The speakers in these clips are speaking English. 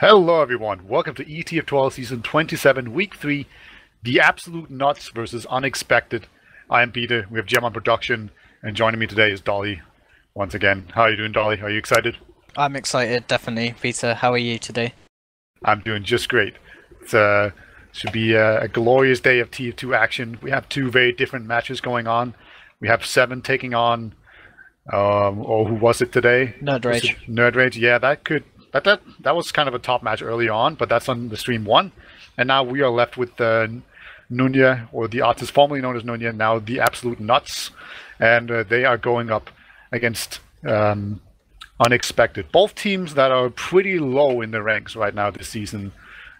Hello everyone, welcome to ETF2L Season 27, Week 3, The Absolute Nuts versus Unexpected. I am Peter, we have Gem on production, and joining me today is Dolly. Once again, how are you doing, Dolly? Are you excited? I'm excited, definitely. Peter, how are you today? I'm doing just great. It should be a glorious day of TF2 action. We have two very different matches going on. We have Seven taking on, who was it today? Nerd Rage. Nerd Rage, yeah, that was kind of a top match early on, but that's on the stream 1. And now we are left with Nunya, or the artist formerly known as Nunya, now the Absolute Nuts. And they are going up against Unexpected. Both teams that are pretty low in the ranks right now this season.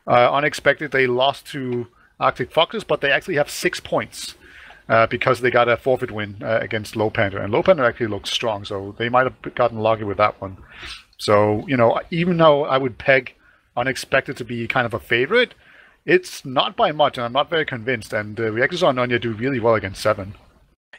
Unexpected, they lost to Arctic Foxes, but they actually have 6 points because they got a forfeit win against Low Panther. And Low Panther actually looks strong, so they might have gotten lucky with that one. So, you know, even though I would peg Unexpected to be kind of a favorite, it's not by much, and I'm not very convinced. And we actually saw Nunya do really well against Seven.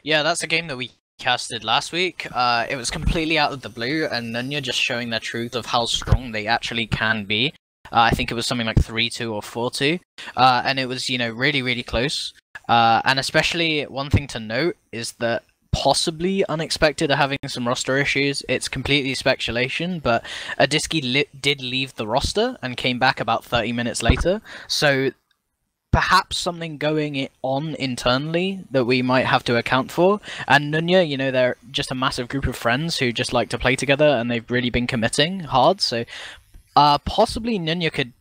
Yeah, that's a game that we casted last week. It was completely out of the blue, and Nunya just showing their truth of how strong they actually can be. I think it was something like 3-2 or 4-2, and it was, you know, really, really close. And especially one thing to note is that possibly Unexpected are having some roster issues. It's completely speculation, but Adiski did leave the roster and came back about 30 minutes later. So perhaps something going on internally that we might have to account for. And Nunya, you know, they're just a massive group of friends who just like to play together, and they've really been committing hard. So possibly Nunya could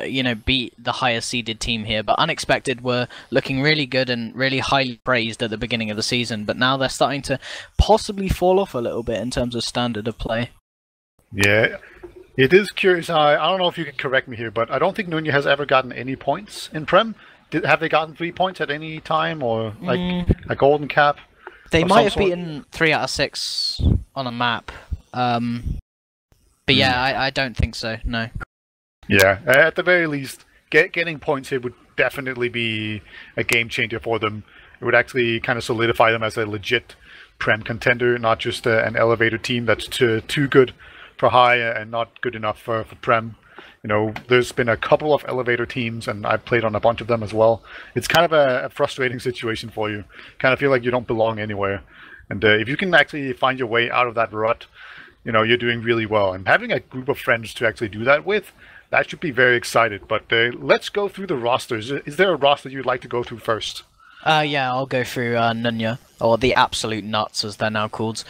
you know, beat the higher seeded team here, but Unexpected were looking really good and really highly praised at the beginning of the season, but now they're starting to possibly fall off a little bit in terms of standard of play. Yeah, it is curious. I don't know if you can correct me here, but I don't think Nunya has ever gotten any points in Prem. Have they gotten 3 points at any time, or like a golden cap? They might have beaten 3 out of 6 on a map. But yeah, I don't think so, no. Yeah, at the very least, getting points here would definitely be a game changer for them. It would actually kind of solidify them as a legit Prem contender, not just an elevator team that's too good for high and not good enough for Prem. You know, there's been a couple of elevator teams, and I've played on a bunch of them as well. It's kind of a frustrating situation for you. Kind of feel like you don't belong anywhere. And if you can actually find your way out of that rut, you know, you're doing really well. And having a group of friends to actually do that with, that should be very excited. But let's go through the rosters. Is there a roster you'd like to go through first? Yeah, I'll go through Nunya, or the Absolute Nuts as they're now called.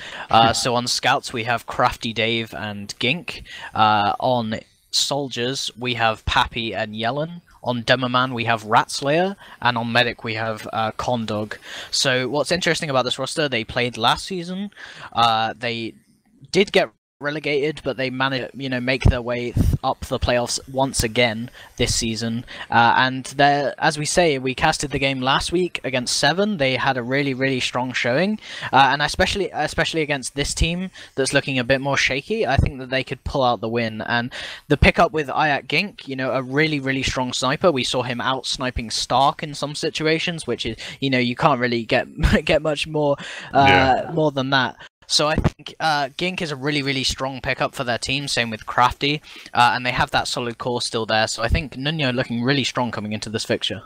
So on Scouts we have Crafty Dave and Gink. On Soldiers we have Pappy and Yellen. On Demoman we have Ratslayer, and on Medic we have Condog. So what's interesting about this roster, they played last season. They did get relegated, but they managed to, you know, make their way up the playoffs once again this season. And as we say, we casted the game last week against Seven. They had a really, really strong showing, and especially against this team that's looking a bit more shaky, I think that they could pull out the win. And the pickup with Ayak Gink, you know, a really, really strong sniper. We saw him out sniping Stark in some situations, which is, you know, you can't really get much more more than that. So I think Gink is a really, really strong pickup for their team, same with Crafty, and they have that solid core still there. So I think Nunya looking really strong coming into this fixture.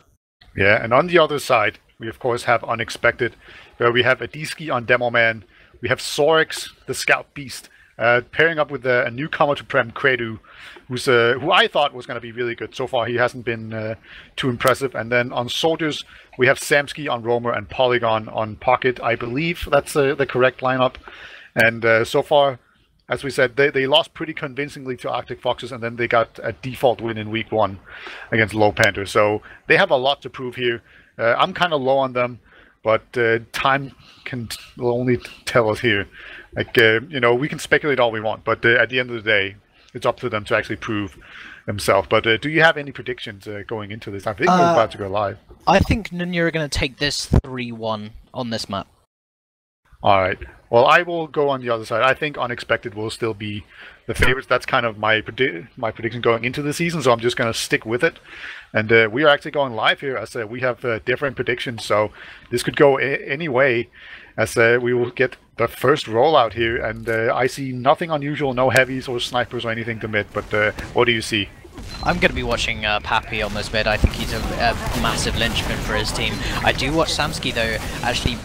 Yeah, and on the other side, we of course have Unexpected, where we have Adiski on Demoman, we have Sorix, the Scout Beast, pairing up with a newcomer to Prem, Kredu, who I thought was going to be really good. So far, he hasn't been too impressive. And then on Soldiers, we have Samsky on Roamer and Polygon on Pocket. I believe that's the correct lineup. And so far, as we said, they lost pretty convincingly to Arctic Foxes, and then they got a default win in Week 1 against Low Panther. So they have a lot to prove here. I'm kind of low on them, but time will only tell us here. Like, you know, we can speculate all we want, but at the end of the day, it's up to them to actually prove themselves. But do you have any predictions going into this? I think we're about to go live. I think Nunya are going to take this 3-1 on this map. All right. Well, I will go on the other side. I think Unexpected will still be the favorites. That's kind of my prediction going into the season, so I'm just going to stick with it. And we are actually going live here. As we have different predictions, so this could go any way. As we will get the first rollout here, and I see nothing unusual, no heavies or snipers or anything to mid. But what do you see? I'm going to be watching Pappy on this mid. I think he's a massive linchpin for his team. I do watch Samsky though, actually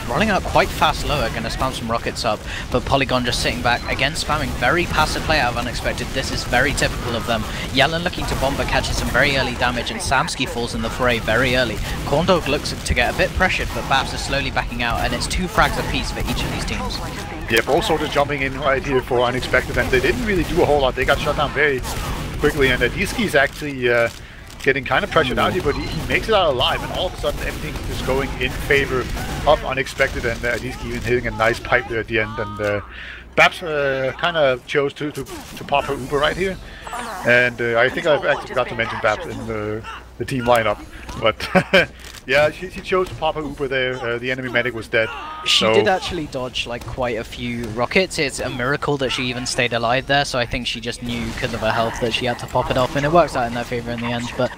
rolling out quite fast lower, going to spam some rockets up, but Polygon just sitting back, again spamming very passive play out of Unexpected. This is very typical of them. Yellen looking to bomb but catches some very early damage, and Samsky falls in the fray very early. Corndog looks to get a bit pressured, but Babs is slowly backing out, and it's 2 frags apiece for each of these teams. Yeah, both soldiers jumping in right here for Unexpected, and they didn't really do a whole lot. They got shut down very quickly, and Disky is actually getting kind of pressured out here, but he makes it out alive, and all of a sudden everything is going in favor of Unexpected, and Disky even hitting a nice pipe there at the end, and Babs kind of chose to pop her Uber right here, and I think I've actually forgot to mention Babs in the team lineup, but yeah, she chose to pop her Uber there. The enemy medic was dead. She did actually dodge like quite a few rockets. It's a miracle that she even stayed alive there, so I think she just knew because of her health that she had to pop it off, and it works out in their favor in the end. But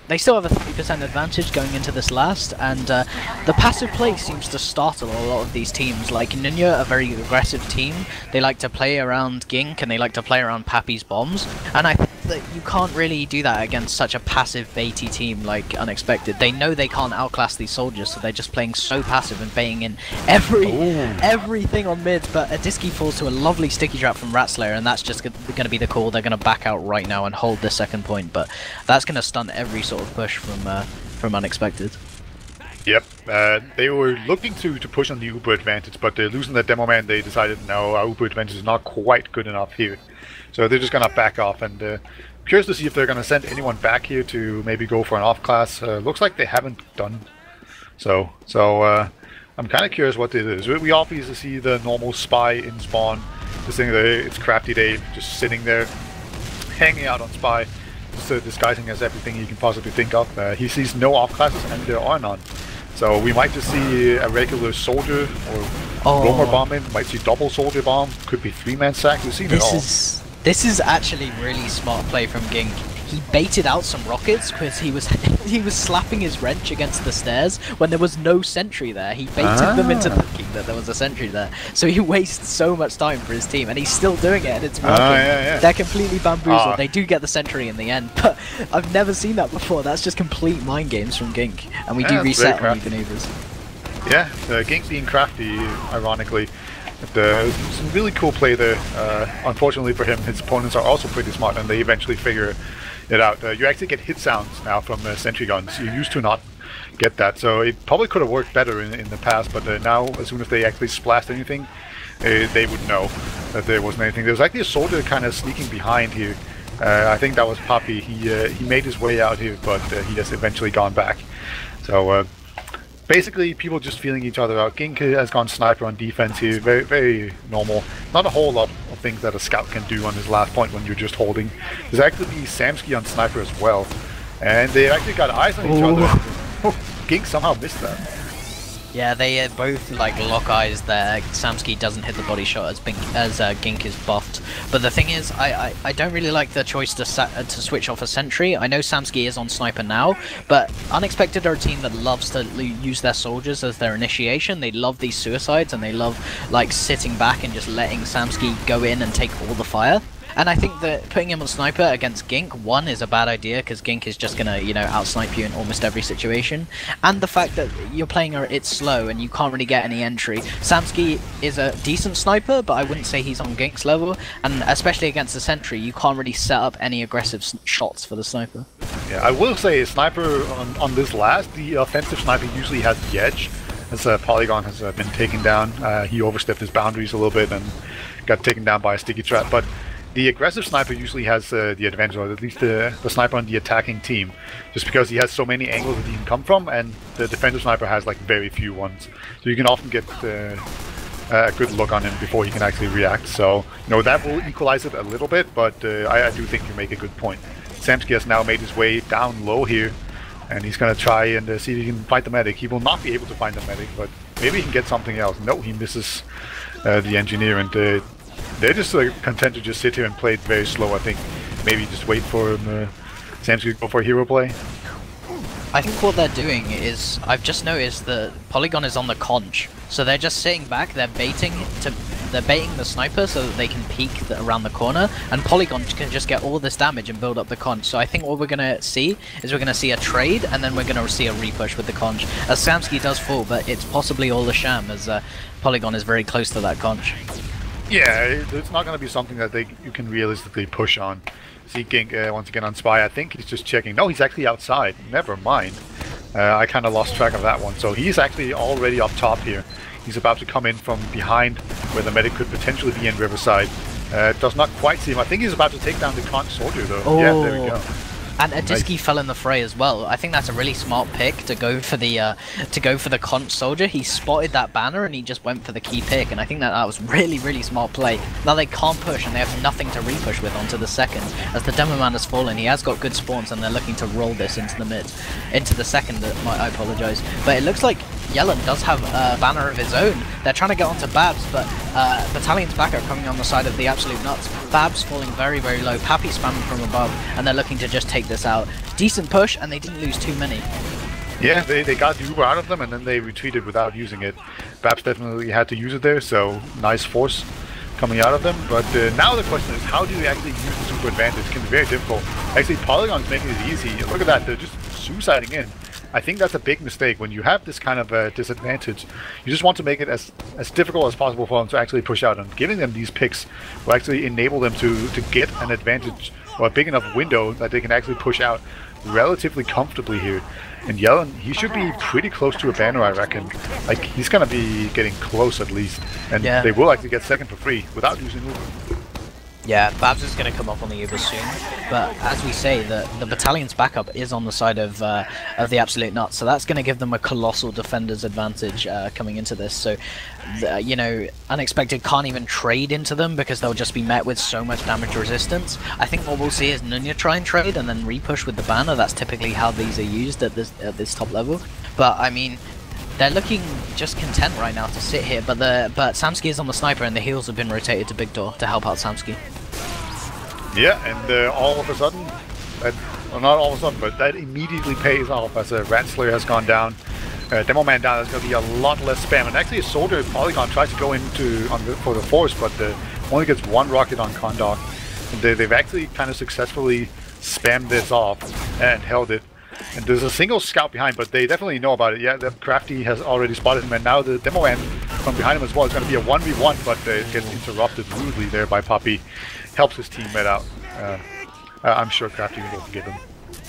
they still have a 30% advantage going into this last, and the passive play seems to startle a lot of these teams. Like Nunya, a very aggressive team. They like to play around Gink, and they like to play around Pappy's bombs, and I think that you can't really do that against such a passive baity team like Unexpected. They know they can't outclass these soldiers, so they're just playing so passive and baiting in everything on mid, but Adiski falls to a lovely sticky trap from Ratslayer, and that's just going to be the call. They're going to back out right now and hold the second point, but that's going to stun every sort of push from Unexpected. Yep, they were looking to push on the Uber advantage, but losing the demo man, they decided no, our Uber advantage is not quite good enough here. So they're just gonna back off, and curious to see if they're gonna send anyone back here to maybe go for an off class. Looks like they haven't done so. I'm kind of curious what it is. We obviously see the normal spy in spawn. This thing, it's Crafty Dave just sitting there, hanging out on spy, just disguising as everything he can possibly think of. He sees no off classes, and there are none. So we might just see a regular soldier or roamer bomb in. Might see double soldier bomb. Could be 3-man sack. We've seen it all. This is actually really smart play from Gink. He baited out some rockets because he was slapping his wrench against the stairs when there was no sentry there. He baited them into thinking that there was a sentry there. So he wastes so much time for his team, and he's still doing it, and it's working. They're completely bamboozled. They do get the sentry in the end, but I've never seen that before. That's just complete mind games from Gink, and we do reset on even Evers. Yeah, Gink being crafty, ironically. Some really cool play there. Unfortunately for him, his opponents are also pretty smart, and they eventually figure it out. You actually get hit sounds now from sentry guns. You used to not get that, so it probably could have worked better in the past, but now as soon as they actually splashed anything, they would know that there wasn't anything. There was actually a soldier kind of sneaking behind here. I think that was Pappy. He made his way out here, but he has eventually gone back. So basically, people just feeling each other out. Gink has gone sniper on defense here, very, very normal. Not a whole lot of things that a scout can do on his last point when you're just holding. There's actually Samsky on sniper as well, and they actually got eyes on each other. Gink somehow missed that. Yeah, they both like lock eyes there. Samsky doesn't hit the body shot as Gink is buffed. But the thing is, I don't really like the choice to switch off a sentry. I know Samsky is on sniper now, but Unexpected are a team that loves to use their soldiers as their initiation. They love these suicides, and they love like sitting back and just letting Samsky go in and take all the fire. And I think that putting him on sniper against Gink, one, is a bad idea, because Gink is just gonna, out-snipe you in almost every situation. And the fact that you're playing it slow and you can't really get any entry. Samsky is a decent sniper, but I wouldn't say he's on Gink's level. And especially against the sentry, you can't really set up any aggressive shots for the sniper. Yeah, I will say sniper on this last, the offensive sniper usually has the edge. As Polygon has been taken down, he overstepped his boundaries a little bit and got taken down by a sticky trap. But the aggressive sniper usually has the advantage, or at least the sniper on the attacking team, just because he has so many angles that he can come from, and the defensive sniper has like very few ones. So you can often get a good look on him before he can actually react. So that will equalize it a little bit, but I do think you make a good point. Samsky has now made his way down low here, and he's going to try and see if he can find the medic. He will not be able to find the medic, but maybe he can get something else. No, he misses the engineer, and they're just content to just sit here and play it very slow. I think maybe just wait for Samsky to go for a hero play. I think what they're doing is, I've just noticed that Polygon is on the conch, so they're just sitting back, they're baiting to they're baiting the sniper so that they can peek around the corner, and Polygon can just get all this damage and build up the conch. So I think what we're gonna see is we're gonna see a trade, and then we're gonna see a repush with the conch. As Samsky does fall, but it's possibly all a sham, as Polygon is very close to that conch. Yeah, it's not going to be something that you can realistically push on. See Gink once again on Spy. I think he's just checking. No, he's actually outside. Never mind. I kind of lost track of that one. So he's actually already up top here. He's about to come in from behind where the medic could potentially be in Riverside. Does not quite see him. I think he's about to take down the conch soldier though. Oh. Yeah, there we go. And Adiski fell in the fray as well. I think that's a really smart pick to go for the conch soldier. He spotted that banner and he just went for the key pick, and I think that was really smart play. Now they can't push and they have nothing to repush with onto the second. As the demo man has fallen, he has got good spawns and they're looking to roll this into the second. I apologize, but it looks like Yellen does have a banner of his own. They're trying to get onto Babs, but Battalion's back are coming on the side of the absolute nuts. Babs falling very low. Pappy spamming from above, and they're looking to just take this out. Decent push, and they didn't lose too many. Yeah, they got the Uber out of them, and then they retreated without using it. Babs definitely had to use it there, so nice force coming out of them. But now the question is, how do you actually use the super advantage? It can be very difficult. Actually, Polygon's making it easy. Look at that, they're just suiciding in. I think that's a big mistake. When you have this kind of disadvantage, you just want to make it as difficult as possible for them to actually push out, and giving them these picks will actually enable them to get an advantage or a big enough window that they can actually push out relatively comfortably here. And Yellen, he should be pretty close to a banner, I reckon. Like, he's gonna be getting close at least, and they will actually get second for free without using Uber. Yeah, Babs is going to come up on the Uber soon, but as we say, the Battalion's backup is on the side of the absolute nuts, so that's going to give them a colossal defender's advantage coming into this. So, you know, Unexpected can't even trade into them because they'll just be met with so much damage resistance. I think what we'll see is Nunya try and trade and then repush with the banner. That's typically how these are used at this top level. But I mean, they're looking just content right now to sit here, but Samsky is on the sniper and the heals have been rotated to Big Door to help out Samsky. Yeah, and all of a sudden, well, not all of a sudden, but that immediately pays off as a Rat Slayer has gone down. Demo Man down, there's going to be a lot less spam. And actually a soldier Polygon tries to go into for the force, but only gets one rocket on Condor. And they've actually kind of successfully spammed this off and held it. And there's a single scout behind, but they definitely know about it. Yeah, the Crafty has already spotted him, and now the Demo Man from behind him as well. It's going to be a 1v1, but it gets interrupted rudely there by Poppy. Helps his teammate out. I'm sure Crafty will forgive him.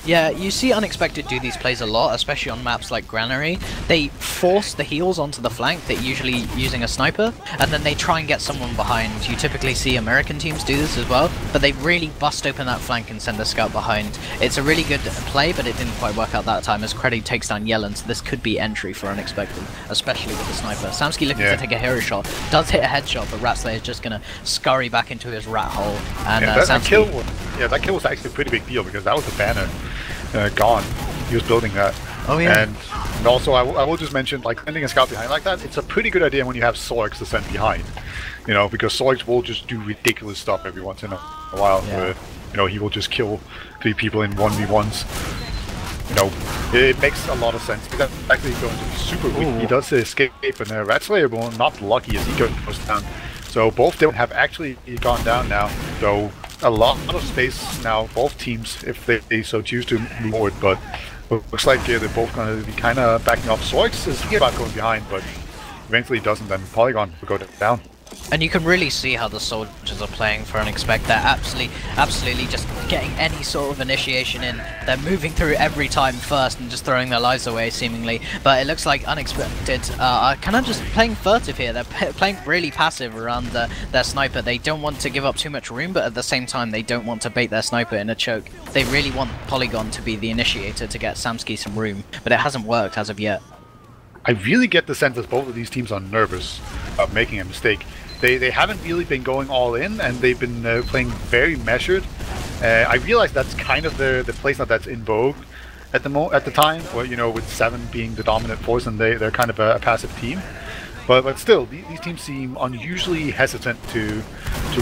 Yeah, you see Unexpected do these plays a lot, especially on maps like Granary. They force the heals onto the flank, they're usually using a sniper, and then they try and get someone behind. You typically see American teams do this as well, but they really bust open that flank and send a scout behind. It's a really good play, but it didn't quite work out that time as Creddy takes down Yellen, so this could be entry for Unexpected, especially with the sniper. Samsky looking to take a hero shot, does hit a headshot, but Ratslayer is just going to scurry back into his rat hole. And that kill was actually a pretty big deal because that was the banner. Gone. He was building that. Oh yeah. And also, I will just mention, like, sending a scout behind like that, it's a pretty good idea when you have Sorix to send behind. You know, because Sorix will just do ridiculous stuff every once in a while. Yeah. Where, you know, he will just kill 3 people in 1v1s. You know, it makes a lot of sense. That's actually going to be super weak. He does escape, and Ratslayer will not lucky as he goes down. So both them have actually gone down now. So a lot of space now, both teams, if they so choose to move forward, but it looks like they're both going to be kind of backing off. Sorix is thinking about going behind, but eventually doesn't, then Polygon will go down. And you can really see how the soldiers are playing for Unexpected. They're absolutely just getting any sort of initiation in. They're moving through every time first and just throwing their lives away, seemingly. But it looks like Unexpected are kind of just playing furtive here. They're playing really passive around their sniper. They don't want to give up too much room, but at the same time, they don't want to bait their sniper in a choke. They really want Polygon to be the initiator to get Samsky some room, but it hasn't worked as of yet. I really get the sense that both of these teams are nervous about making a mistake. They haven't really been going all in, and they've been playing very measured. I realize that's kind of the playstyle that's in vogue at the time, where, you know, with 7 being the dominant force and they're kind of a passive team. But still, these teams seem unusually hesitant to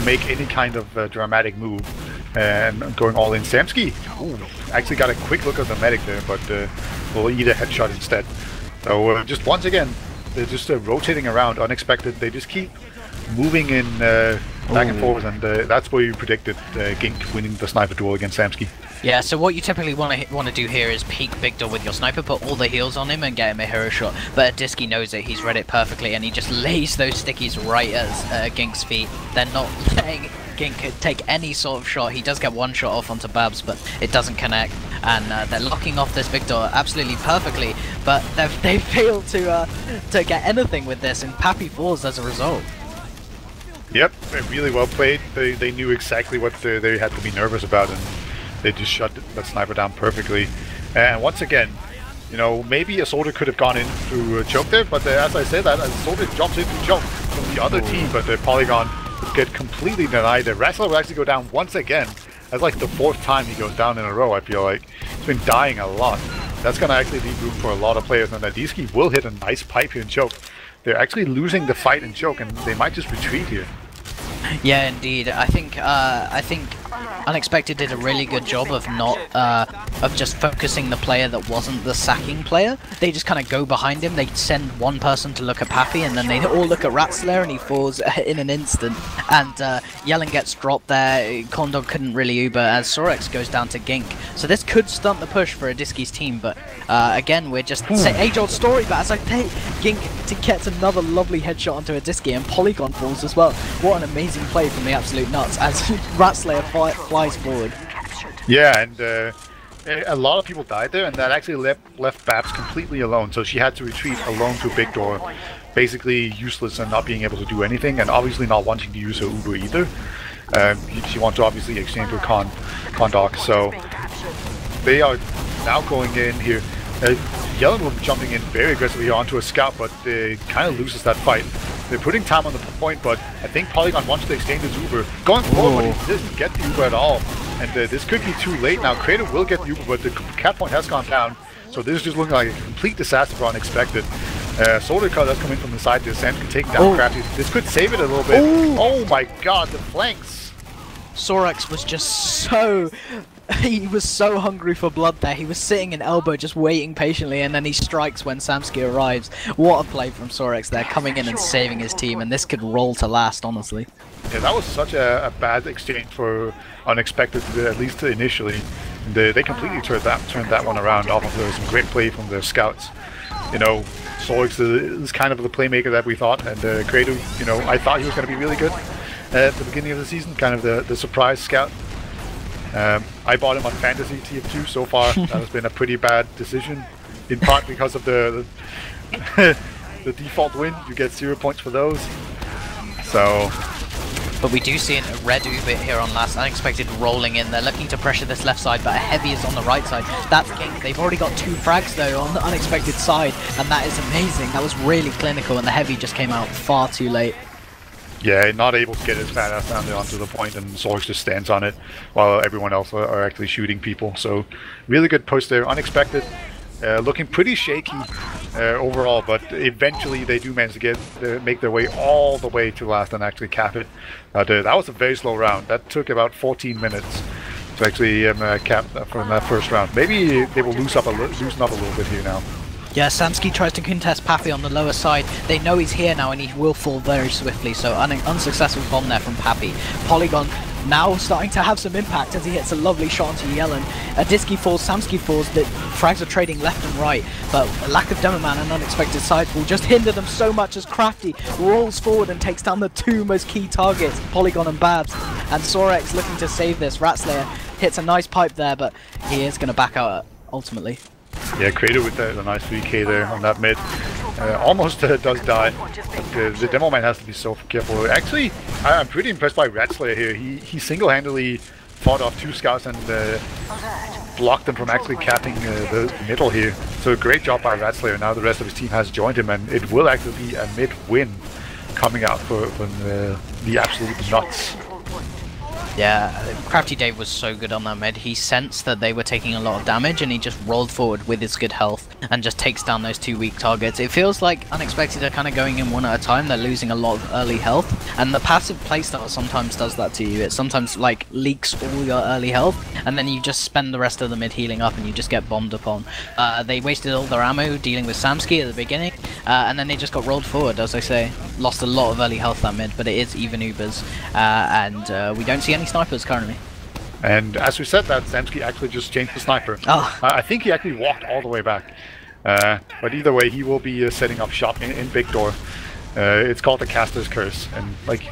make any kind of dramatic move and going all in. Samsky actually got a quick look at the medic there, but will eat a headshot instead. So just once again, they're just rotating around. Unexpected. They just keep moving in back and forth, and that's where you predicted Gink winning the sniper duel against Samsky. Yeah, so what you typically want to do here is peek Victor with your sniper, put all the heals on him and get him a hero shot. But Disky knows it, he's read it perfectly, and he just lays those stickies right at Gink's feet. They're not letting Gink take any sort of shot. He does get one shot off onto Babs, but it doesn't connect. And they're locking off this Victor absolutely perfectly, but they failed to get anything with this, and Pappy falls as a result. Yep, really well played. They knew exactly what they had to be nervous about, and they just shut that sniper down perfectly. And once again, you know, maybe a soldier could have gone in through a choke there, but as I said, that a soldier jumps into choke from the other team, but the Polygon would get completely denied. The wrestler would actually go down once again. That's like the 4th time he goes down in a row, I feel like. He's been dying a lot. That's going to actually leave room for a lot of players, and Nadisky will hit a nice pipe here in choke. They're actually losing the fight in choke, and they might just retreat here. Yeah, indeed. I think Unexpected did a really good job of not of just focusing the player that wasn't the sacking player. They just kind of go behind him. They send one person to look at Pappy, and then they all look at Ratslayer, and he falls in an instant. And Yellen gets dropped there. Condor couldn't really Uber as Sorex goes down to Gink. So this could stunt the push for Adisky's team, but again, we're just age-old story. But as I say, Gink gets another lovely headshot onto Adisky, and Polygon falls as well. What an amazing play from the absolute nuts as Ratslayer flies forward. Yeah, and a lot of people died there, and that actually left Babs completely alone. So she had to retreat alone to a big door, basically useless and not being able to do anything, and obviously not wanting to use her Uber either. She wants to obviously exchange with Condor, so they are now going in here. Yellen will be jumping in very aggressively onto a scout, but kind of loses that fight. They're putting time on the point, but I think Polygon wants to exchange his Uber. Going forward, but he doesn't get the Uber at all. And this could be too late now. Crater will get the Uber, but the cap point has gone down. So this is just looking like a complete disaster for Unexpected. Soldier Car does come in from the side. Sam can take down Crafty. This could save it a little bit. Oh my god, the flanks! Sorex was just so... he was so hungry for blood there. He was sitting in elbow just waiting patiently, and then he strikes when Samsky arrives. What a play from Sorex there, coming in and saving his team, and this could roll to last, honestly. Yeah, that was such a bad exchange for Unexpected, at least initially. And they completely turned that one around off of some great play from the scouts. You know, Sorex is kind of the playmaker that we thought, and Credo, you know, I thought he was going to be really good at the beginning of the season, kind of the surprise scout. I bought him on Fantasy TF2 so far. That has been a pretty bad decision, in part because of the the default win. You get 0 points for those. So, but we do see a red Uber here on last. Unexpected rolling in. They're looking to pressure this left side, but a heavy is on the right side. That's Gink. They've already got 2 frags though on the Unexpected side, and that is amazing. That was really clinical, and the heavy just came out far too late. Yeah, not able to get his fat ass down there onto the point, and Sorex just stands on it while everyone else are actually shooting people. So, really good push there. Unexpected, looking pretty shaky overall, but eventually they do manage to make their way all the way to last and actually cap it. That was a very slow round. That took about 14 minutes to actually cap from that first round. Maybe they will loosen up a little bit here now. Yeah, Samsky tries to contest Pappy on the lower side. They know he's here now, and he will fall very swiftly, so unsuccessful bomb there from Pappy. Polygon now starting to have some impact as he hits a lovely shot onto Yellen. Adisky falls, Samsky falls, the frags are trading left and right, but a lack of Demo Man and Unexpected sidefall just hinder them so much as Crafty rolls forward and takes down the 2 most key targets, Polygon and Babs. And Sorex looking to save this. Ratslayer hits a nice pipe there, but he is going to back out ultimately. Yeah, Credo with the nice 3k there on that mid. Almost does die, but the Demo Man has to be so careful. Actually, I'm pretty impressed by Ratslayer here. He single-handedly fought off 2 scouts and blocked them from actually capping the middle here. So great job by Ratslayer. Now the rest of his team has joined him, and it will actually be a mid-win coming out for the absolute nuts. Yeah, Crafty Dave was so good on that mid. He sensed that they were taking a lot of damage and he just rolled forward with his good health and just takes down those 2 weak targets. It feels like Unexpected are kind of going in one at a time. They're losing a lot of early health, and the passive playstyle sometimes does that to you. It sometimes like leaks all your early health and then you just spend the rest of the mid healing up and you just get bombed upon. They wasted all their ammo dealing with Samsky at the beginning, and then they just got rolled forward, as I say. Lost a lot of early health that mid, but it is even Ubers, and we don't see any snipers currently. And as we said that, Samsky actually just changed the sniper. Oh. I think he actually walked all the way back. But either way, he will be setting up shop in Big Door. It's called the Caster's Curse. And like,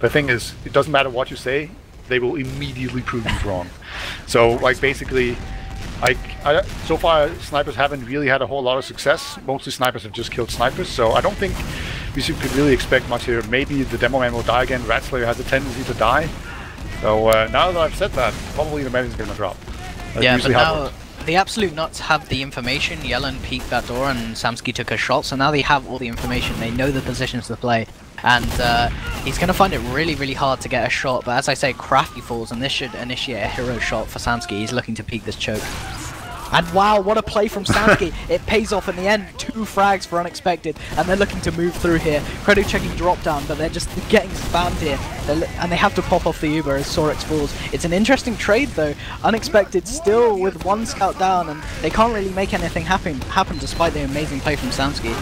the thing is, it doesn't matter what you say, they will immediately prove you wrong. So like basically, so far snipers haven't really had a whole lot of success. Mostly snipers have just killed snipers, so I don't think we could really expect much here. Maybe the demo man will die again. Rat Slayer has a tendency to die. So now that I've said that, probably the meta is going to drop. That's yeah, but now the Absolute Nuts have the information. Yellen peeked that door and Samsky took a shot, so now they have all the information. They know the positions to play. And he's going to find it really, really hard to get a shot. But as I say, Crafty falls, and this should initiate a hero shot for Samsky. He's looking to peek this choke. And wow, what a play from Samsky. It pays off in the end. 2 frags for Unexpected, and they're looking to move through here. Credo checking drop down, but they're just getting spammed here. And they have to pop off the Uber as Sorex falls. It's an interesting trade though. Unexpected still with 1 scout down, and they can't really make anything happen despite the amazing play from Samsky.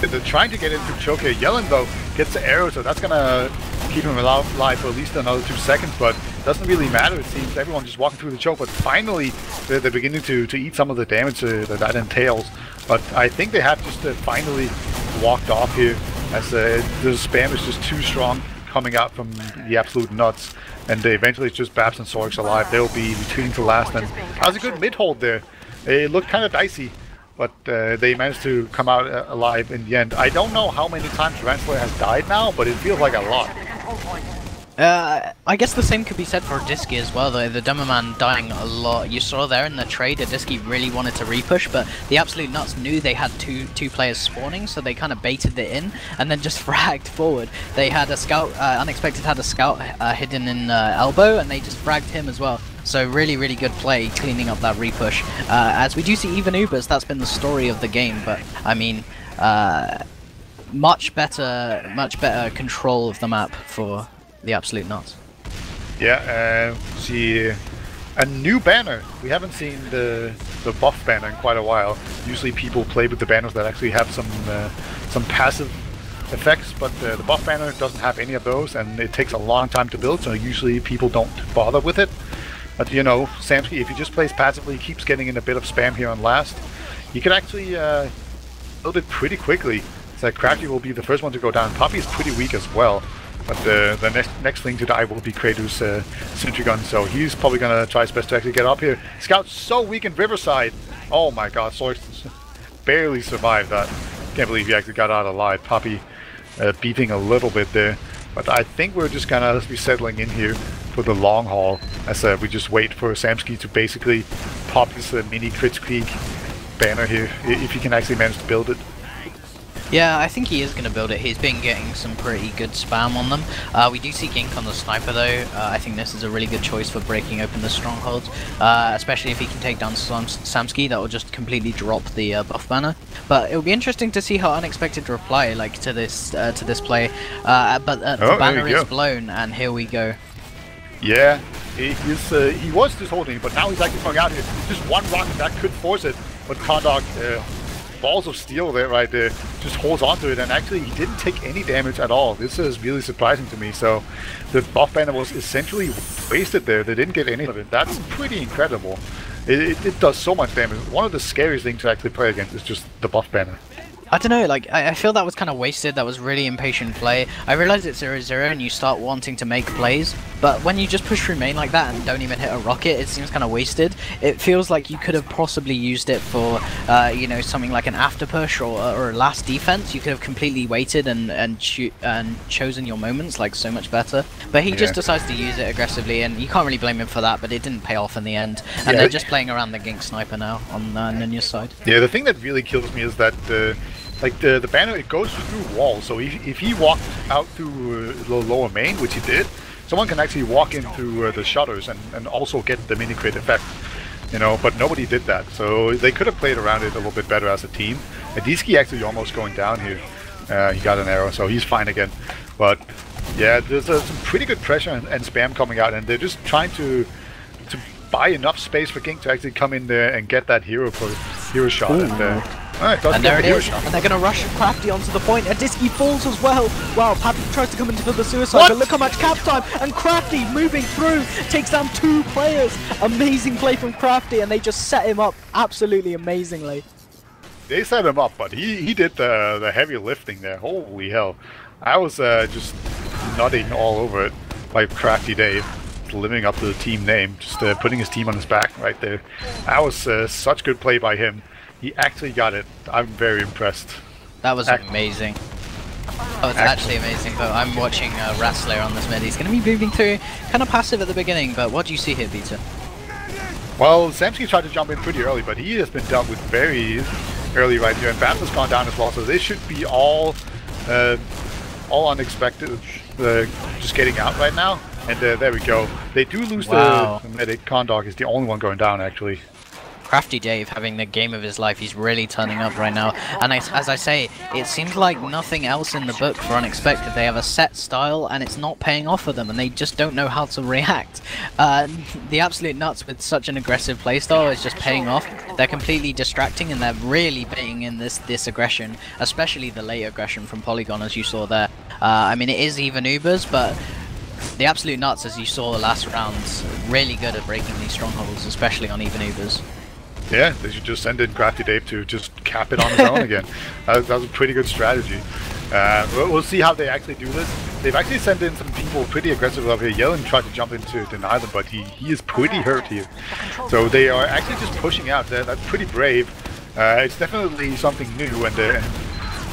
They're trying to get into choke here. Yellen though gets the arrow, so that's gonna keep him alive for at least another 2 seconds, but it doesn't really matter. It seems everyone just walking through the choke, but finally they're beginning to eat some of the damage that entails. But I think they have just finally walked off here, as the spam is just too strong coming out from the Absolute Nuts, and eventually it's just Babs and Sorex alive. They'll be retreating to last, and that was a good mid hold there. It looked kind of dicey, but they managed to come out alive in the end. I don't know how many times Ransler has died now, but it feels like a lot. I guess the same could be said for Disky as well, though. The Demo Man dying a lot. You saw there in the trade that Disky really wanted to repush, but the Absolute Nuts knew they had two players spawning, so they kind of baited it in and then just fragged forward. They had a scout, Unexpected had a scout hidden in elbow, and they just fragged him as well. So really, really good play cleaning up that repush. As we do see even Ubers, that's been the story of the game, but I mean, much better control of the map for the Absolute Nuts. Yeah, see a new banner. We haven't seen the buff banner in quite a while. Usually people play with the banners that actually have some passive effects, but the buff banner doesn't have any of those, and it takes a long time to build, so usually people don't bother with it. But you know, Samsky, if he just plays passively, keeps getting in a bit of spam here on last, he could actually build it pretty quickly. So Crafty will be the first one to go down. Poppy is pretty weak as well, but the next thing to die will be Kratos' Sentry Gun, so he's probably gonna try his best to actually get up here. Scout's so weak in Riverside. Oh my god, Sorex barely survived that. Can't believe he actually got out alive. Poppy beefing a little bit there, but I think we're just gonna be settling in here for the long haul, as we just wait for Samsky to basically pop this mini Kritzkrieg banner here, if he can actually manage to build it. Yeah, I think he is going to build it. He's been getting some pretty good spam on them. We do see Gink on the sniper though. I think this is a really good choice for breaking open the strongholds, especially if he can take down Samsky. That will just completely drop the buff banner. But it will be interesting to see how Unexpected reply like to this play. But the banner is blown, and here we go. Yeah, he was just holding, but now he's actually coming out here. Just one rocket that could force it, but Condog, balls of steel there, right there, just holds onto it, and actually he didn't take any damage at all. This is really surprising to me. So the buff banner was essentially wasted there. They didn't get any of it. That's pretty incredible. It does so much damage. One of the scariest things to actually play against is just the buff banner. I don't know, like, I feel that was kind of wasted. That was really impatient play. I realize it's 0-0 and you start wanting to make plays, but when you just push through main like that and don't even hit a rocket, it seems kind of wasted. It feels like you could have possibly used it for, you know, something like an after push or a last defense. You could have completely waited and chosen your moments, like, so much better. But he just decides to use it aggressively, and you can't really blame him for that, but it didn't pay off in the end. And they're just playing around the Gink sniper now on Nunya's side. Yeah, the thing that really kills me is that like the banner, it goes through walls, so if he walked out through the lower main, which he did, someone can actually walk in through the shutters and also get the mini crit effect. You know, but nobody did that, so they could have played around it a little bit better as a team. Adiski actually almost going down here. He got an arrow, so he's fine again. But yeah, there's some pretty good pressure and spam coming out, and they're just trying to buy enough space for Gink to actually come in there and get that hero shot. And there it is, and they're going to rush Crafty onto the point. Adiski falls as well. Wow, Pappy tries to come into the suicide, but look how much cap time, and Crafty moving through, takes down 2 players. Amazing play from Crafty, and they just set him up absolutely amazingly. They set him up, but he did the heavy lifting there. Holy hell. I was just nutting all over it, like Crafty Dave, living up to the team name, just putting his team on his back right there. That was such good play by him. He actually got it. I'm very impressed. That was amazing. That was actually amazing, but I'm watching Ratslayer on this mid. He's going to be moving through, kind of passive at the beginning, but what do you see here, Peter? Well, Samsky tried to jump in pretty early, but he has been dealt with very early right here, and Bam has gone down as well, so they should be all unexpected, just getting out right now. And there we go. They do lose the medic. Condog is the only one going down, actually. Crafty Dave having the game of his life. He's really turning up right now. And as I say, it seems like nothing else in the book for Unexpected. They have a set style and it's not paying off for them, and they just don't know how to react. The absolute nuts with such an aggressive playstyle is just paying off. They're completely distracting and they're really baiting in this aggression, especially the late aggression from Polygon, as you saw there. I mean, it is even Ubers, but the absolute nuts, as you saw the last rounds, really good at breaking these strongholds, especially on even Ubers. Yeah, they should just send in Crafty Dave to just cap it on his own again. That was a pretty good strategy. We'll see how they actually do this. They've actually sent in some people pretty aggressive over here. Yellen tried to jump into deny them, but he is pretty hurt here. So they are actually just pushing out there. That's pretty brave. It's definitely something new and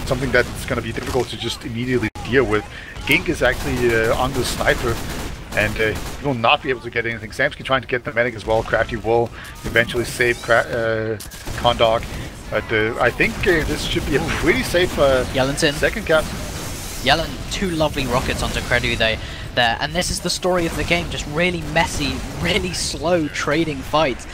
something that's going to be difficult to just immediately deal with. Gink is actually on the sniper, and he will not be able to get anything. Samsky trying to get the medic as well. Crafty will eventually save Condog, but I think this should be a pretty safe second cap. Yellen, 2 lovely rockets onto Credu there, and this is the story of the game. Just really messy, really slow trading fights.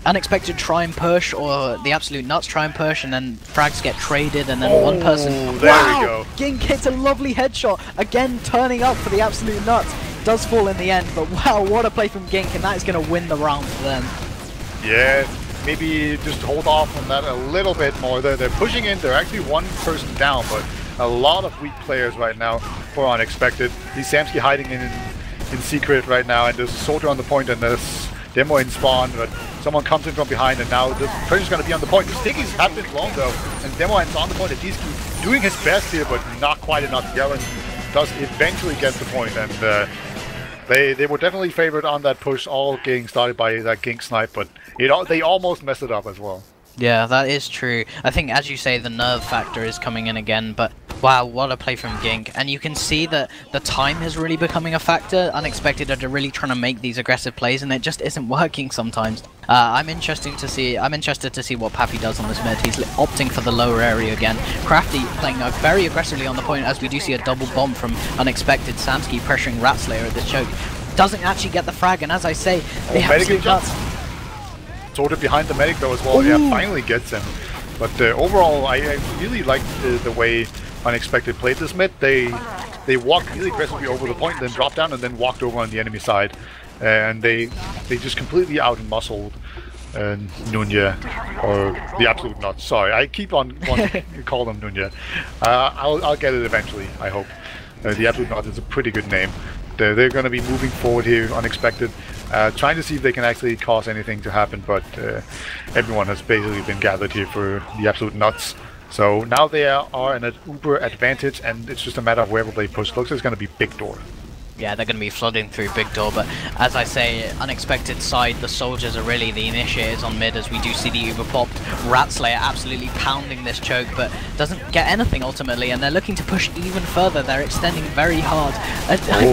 Unexpected try and push, or the absolute nuts try and push, and then frags get traded, and then one person. There we go. Gink hits a lovely headshot, again turning up for the absolute nuts. Does fall in the end, but wow, what a play from Gink, and that is going to win the round for them. Yeah, maybe just hold off on that a little bit more. They're pushing in. They're actually 1 person down, but a lot of weak players right now for Unexpected. He's Samsky hiding in secret right now, and there's a soldier on the point, and there's Demo in spawn, but someone comes in from behind, and now the pressure's going to be on the point. This Sticky's have been blown though, and Demo is on the point. Adiski doing his best here, but not quite enough. Yellen does eventually get the point, and they were definitely favored on that push, all getting started by that Gink snipe, but they almost messed it up as well. Yeah, that is true. I think, as you say, the nerve factor is coming in again, but wow, what a play from Gink. And you can see that the time is really becoming a factor. Unexpected are really trying to make these aggressive plays, and it just isn't working sometimes. I'm interested to see what Pappy does on this mid. He's opting for the lower area again. Crafty playing very aggressively on the point, as we do see a double bomb from Unexpected. Samsky pressuring Ratslayer at this choke. Doesn't actually get the frag, and as I say, they absolutely nuts. Sort of behind the medic though as well. Ooh. Yeah, finally gets him. But overall, I really liked the way Unexpected played this mid. They walked really aggressively over the point, then dropped down, and then walked over on the enemy side. And they just completely out-muscled Nunya, or the absolute nuts. Sorry, I keep on wanting to call them Nunya. I'll get it eventually, I hope. The absolute nuts is a pretty good name. They're going to be moving forward here, Unexpected, trying to see if they can actually cause anything to happen, but everyone has basically been gathered here for the absolute nuts. So now they are in an uber advantage, and it's just a matter of where will they push. Looks like it's going to be big door. Yeah, they're going to be flooding through big door, but as I say, Unexpected side, the soldiers are really the initiators on mid, as we do see the Uber popped. Ratslayer absolutely pounding this choke, but doesn't get anything ultimately, and they're looking to push even further. They're extending very hard.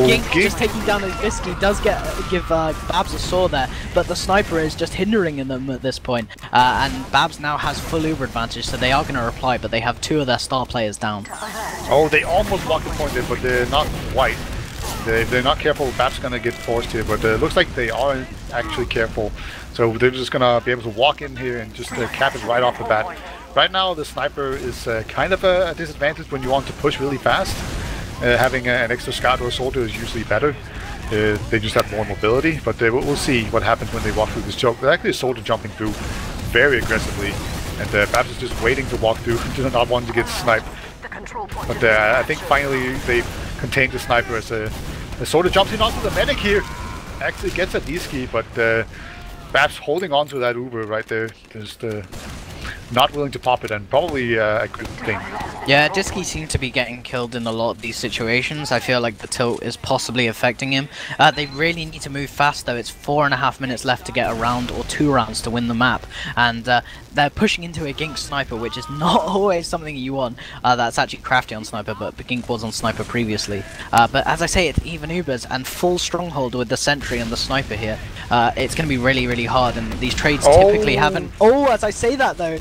Gink just taking down his Visky does give Babs a saw there, but the sniper is just hindering them at this point. And Babs now has full Uber advantage, so they are going to reply, but they have 2 of their star players down. Oh, they almost blocked the point there, but they're not quite. If they're not careful, Bab's gonna get forced here, but it looks like they are actually careful. So they're just gonna be able to walk in here and just cap it right off the bat. Right now, the sniper is kind of a disadvantage when you want to push really fast. Having an extra scout or a soldier is usually better. They just have more mobility, but we'll see what happens when they walk through this choke. There's actually a soldier jumping through very aggressively, and Babs is just waiting to walk through, just not wanting to get sniped. But I think finally they've contained the sniper as the soldier jumps in onto the medic here. Actually gets a D-ski, but Babs holding on to that Uber right there. Just not willing to pop it, and probably a good thing. Yeah, Disky seemed to be getting killed in a lot of these situations. I feel like the tilt is possibly affecting him. They really need to move fast though. It's 4.5 minutes left to get a round or 2 rounds to win the map, and they're pushing into a Gink Sniper, which is not always something you want. That's actually crafty on Sniper, but Gink was on Sniper previously. But as I say, it's even Ubers and full Stronghold with the Sentry and the Sniper here. It's going to be really, really hard, and these trades typically haven't... Oh, as I say that though,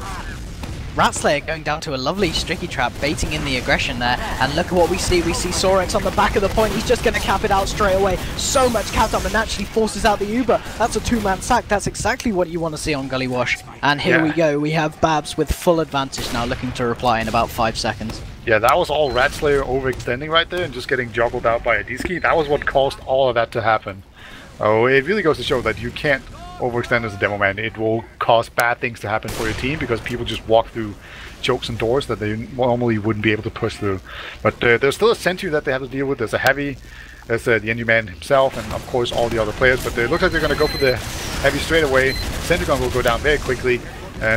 Ratslayer going down to a lovely Sticky Trap, baiting in the aggression there, and look at what we see. We see Sorex on the back of the point. He's just going to cap it out straight away. So much capped up and naturally forces out the Uber. That's a 2-man sack. That's exactly what you want to see on Gully Wash. And here we go. We have Babs with full advantage now, looking to reply in about 5 seconds. Yeah, that was all Ratslayer overextending right there and just getting juggled out by a D-ski. That was what caused all of that to happen. Oh, it really goes to show that you can't overextend as a demo man. It will cause bad things to happen for your team because people just walk through chokes and doors that they normally wouldn't be able to push through. But there's still a sentry that they have to deal with. There's a heavy, there's the engine man himself, and of course all the other players. But it looks like they're going to go for the heavy straight away. Sentry gun will go down very quickly.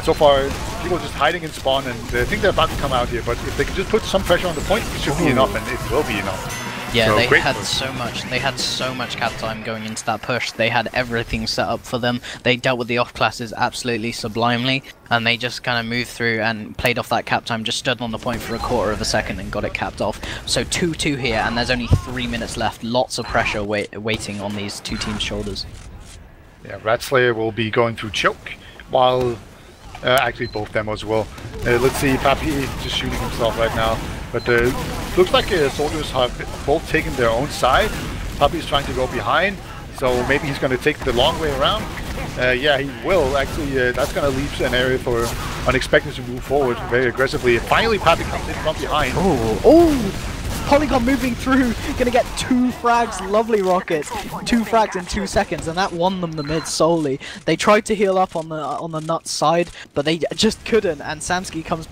So far, people are just hiding in spawn, and they think they're about to come out here. But if they can just put some pressure on the point, it should be enough, and it will be enough. Yeah, so they had so much cap time going into that push. They had everything set up for them. They dealt with the off classes absolutely sublimely, and they just kind of moved through and played off that cap time, just stood on the point for a quarter of a second and got it capped off. So 2-2 here, and there's only 3 minutes left. Lots of pressure waiting on these two teams' shoulders. Yeah, Ratslayer will be going through choke, while actually both demos will. Let's see, Papi just shooting himself right now. But looks like soldiers have both taken their own side. Papi's trying to go behind, so maybe he's going to take the long way around. Yeah, he will. Actually, that's going to leave an area for Unexpected to move forward very aggressively. Finally, Papi comes in from behind. Oh! Polygon moving through, gonna get 2 frags, lovely rockets, 2 frags in 2 seconds, and that won them the mid solely. They tried to heal up on the nuts side, but they just couldn't, and Samsky comes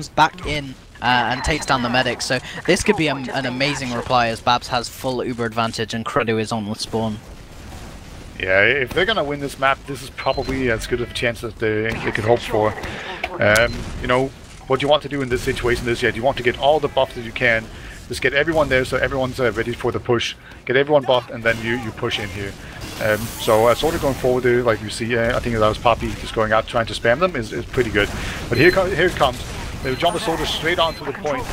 back in and takes down the medic. So this could be an amazing reply, as Babs has full Uber advantage and Credo is on with spawn. Yeah, if they're gonna win this map, this is probably as good of a chance as they could hope for. You know, what you want to do in this situation is, you want to get all the buffs that you can. Just get everyone there so everyone's ready for the push. Get everyone buffed, and then you push in here. So sort of going forward there, like you see, I think that was Papi just going out trying to spam them is pretty good. But here it comes. They jump a soldier straight onto the point.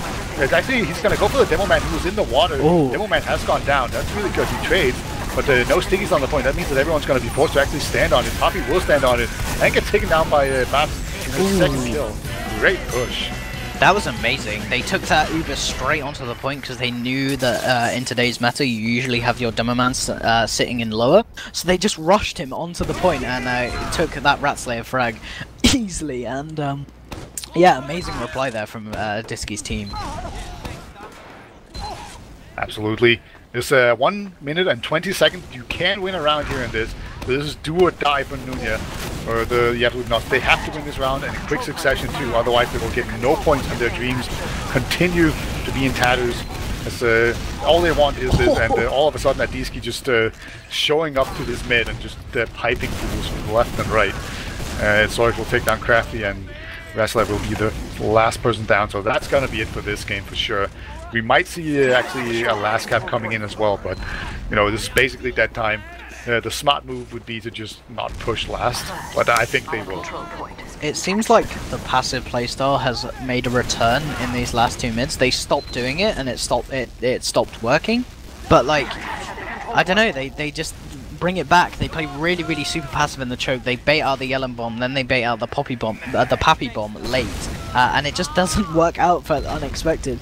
Actually, he's going to go for the demo man who was in the water. Ooh. Demo man has gone down. That's really good. He trades. But no stickies on the point. That means that everyone's going to be forced to actually stand on it. Papi will stand on it and get taken down by Babs in his second kill. Great push. That was amazing. They took that Uber straight onto the point because they knew that in today's meta you usually have your demo man sitting in lower. So they just rushed him onto the point and took that Ratslayer frag easily. And yeah, amazing reply there from Disky's team. Absolutely. This 1 minute and 20 seconds. You can win a round here in this. This is do or die for Nunya, or the absolute nuts. They have to win this round in a quick succession too, otherwise they will get no points and their dreams continue to be in tatters. As, all they want is this, and all of a sudden Adiski just showing up to this mid and just piping fools from left and right. Sorg will take down Crafty, and Raslev will be the last person down, so that's going to be it for this game for sure. We might see actually a last cap coming in as well, but you know, this is basically dead time. The smart move would be to just not push last, but I think they will. It seems like the passive playstyle has made a return in these last 2 mids. They stopped doing it and it stopped working. But like, I don't know, they just bring it back. They play really, really super passive in the choke. They bait out the yellow bomb, then they bait out the Pappy bomb late. and it just doesn't work out for the unexpected,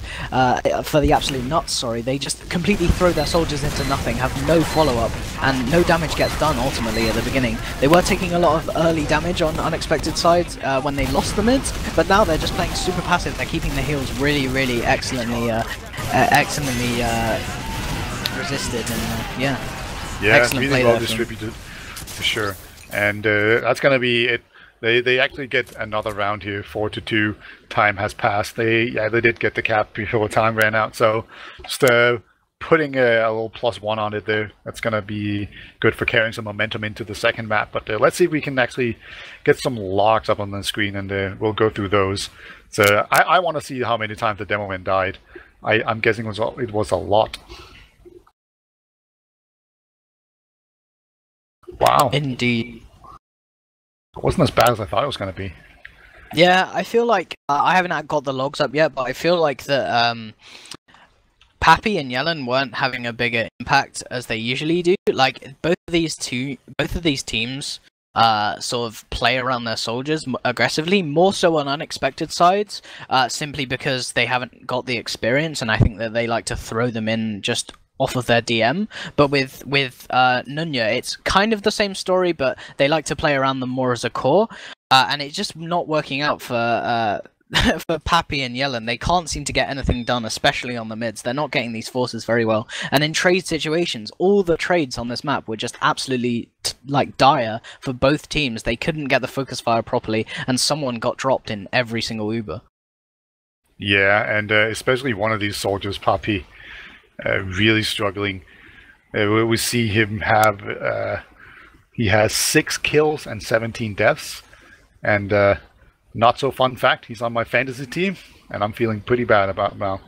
for the absolute nuts, sorry. They just completely throw their soldiers into nothing, have no follow-up, and no damage gets done ultimately at the beginning. They were taking a lot of early damage on unexpected sides when they lost the mids, but now they're just playing super passive. They're keeping the heals really excellently resisted, and yeah, excellent really play well there distributed for sure. And that's gonna be it. They actually get another round here. 4-2. Time has passed. They did get the cap before time ran out. So just putting a little +1 on it there. That's gonna be good for carrying some momentum into the second map. But let's see if we can actually get some logs up on the screen, and we'll go through those. So I want to see how many times the demo man died. I'm guessing it was a lot. Wow. indeed. It wasn't as bad as I thought it was going to be. Yeah, I feel like I haven't got the logs up yet, but I feel like that Pappy and Yellen weren't having a bigger impact as they usually do. Like both of these teams sort of play around their soldiers aggressively, more so on unexpected sides, simply because they haven't got the experience, and I think that they like to throw them in just off of their DM. But with Nunya, it's kind of the same story, but they like to play around them more as a core, and it's just not working out for for Pappy and Yellen. They can't seem to get anything done, especially on the mids. They're not getting these forces very well, and in trade situations, all the trades on this map were just absolutely like dire for both teams. They couldn't get the focus fire properly, and someone got dropped in every single Uber. Yeah, and especially one of these soldiers, Pappy, really struggling. We see him have he has 6 kills and 17 deaths, and not so fun fact, he's on my fantasy team, and I'm feeling pretty bad about him now.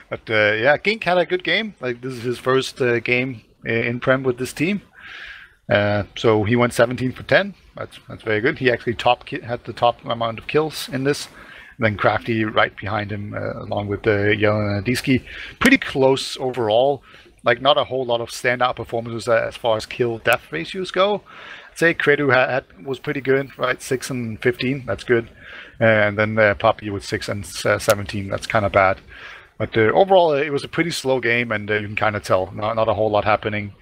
But yeah, Gink had a good game. Like, this is his first game in Prem with this team, so he went 17 for 10. That's very good. He actually had the top amount of kills in this. Then Crafty right behind him, along with Yellen and Adiski. Pretty close overall. Like, not a whole lot of standout performances as far as kill-death ratios go. I'd say Credu was pretty good, right? 6 and 15, that's good. And then Papi with 6 and 17, that's kind of bad. But overall, it was a pretty slow game, and you can kind of tell not a whole lot happening,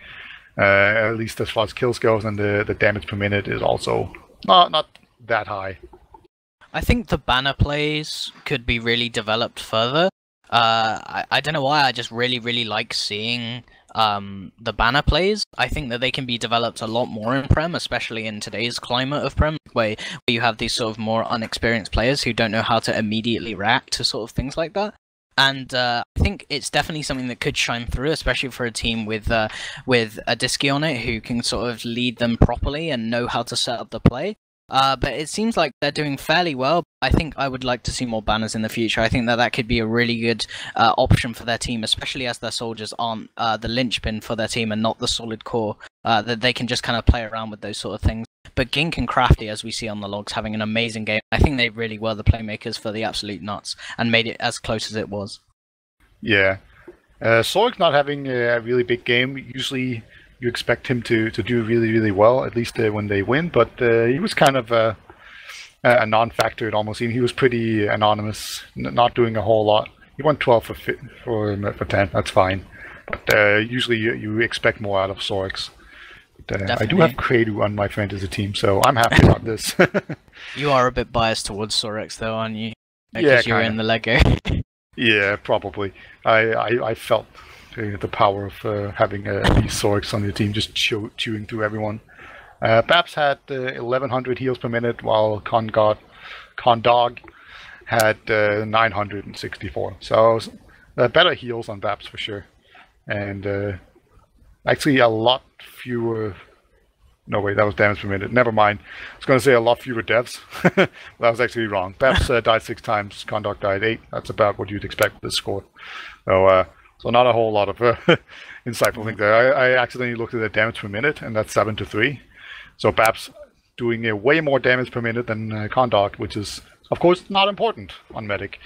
at least as far as kills goes, and the damage per minute is also not that high. I think the banner plays could be really developed further. I don't know why, I just really like seeing the banner plays. I think that they can be developed a lot more in Prem, especially in today's climate of Prem, where you have these sort of more unexperienced players who don't know how to immediately react to sort of things like that. And I think it's definitely something that could shine through, especially for a team with a Disky on it who can sort of lead them properly and know how to set up the play. But it seems like they're doing fairly well. I think I would like to see more banners in the future. I think that could be a really good option for their team, especially as their soldiers aren't the linchpin for their team and not the solid core, that they can just kind of play around with those sort of things. But Gink and Crafty, as we see on the logs, having an amazing game. I think they really were the playmakers for the absolute nuts and made it as close as it was. Yeah. Sorg's not having a really big game. Usually you expect him to do really well, at least when they win, but he was kind of a non-factor. It almost seemed. He was pretty anonymous, not doing a whole lot. He won 12 for 10, that's fine. But usually you expect more out of Sorx. I do have Credu on my fantasy team, so I'm happy about this. You are a bit biased towards Sorex though, aren't you? Because you're in the Lego. Yeah, probably. I felt the power of having these Sorks on your team, just chewing through everyone. Babs had 1100 heals per minute, while Condog had 964. So better heals on Babs for sure. And actually a lot fewer... No, wait, that was damage per minute. Never mind. I was going to say a lot fewer deaths. That was actually wrong. Babs died 6 times, Condog died 8. That's about what you'd expect with this score. So not a whole lot of insightful things there. I accidentally looked at the damage per minute, and that's 7-3. So Babs doing way more damage per minute than Condog, which is, of course, not important on Medic.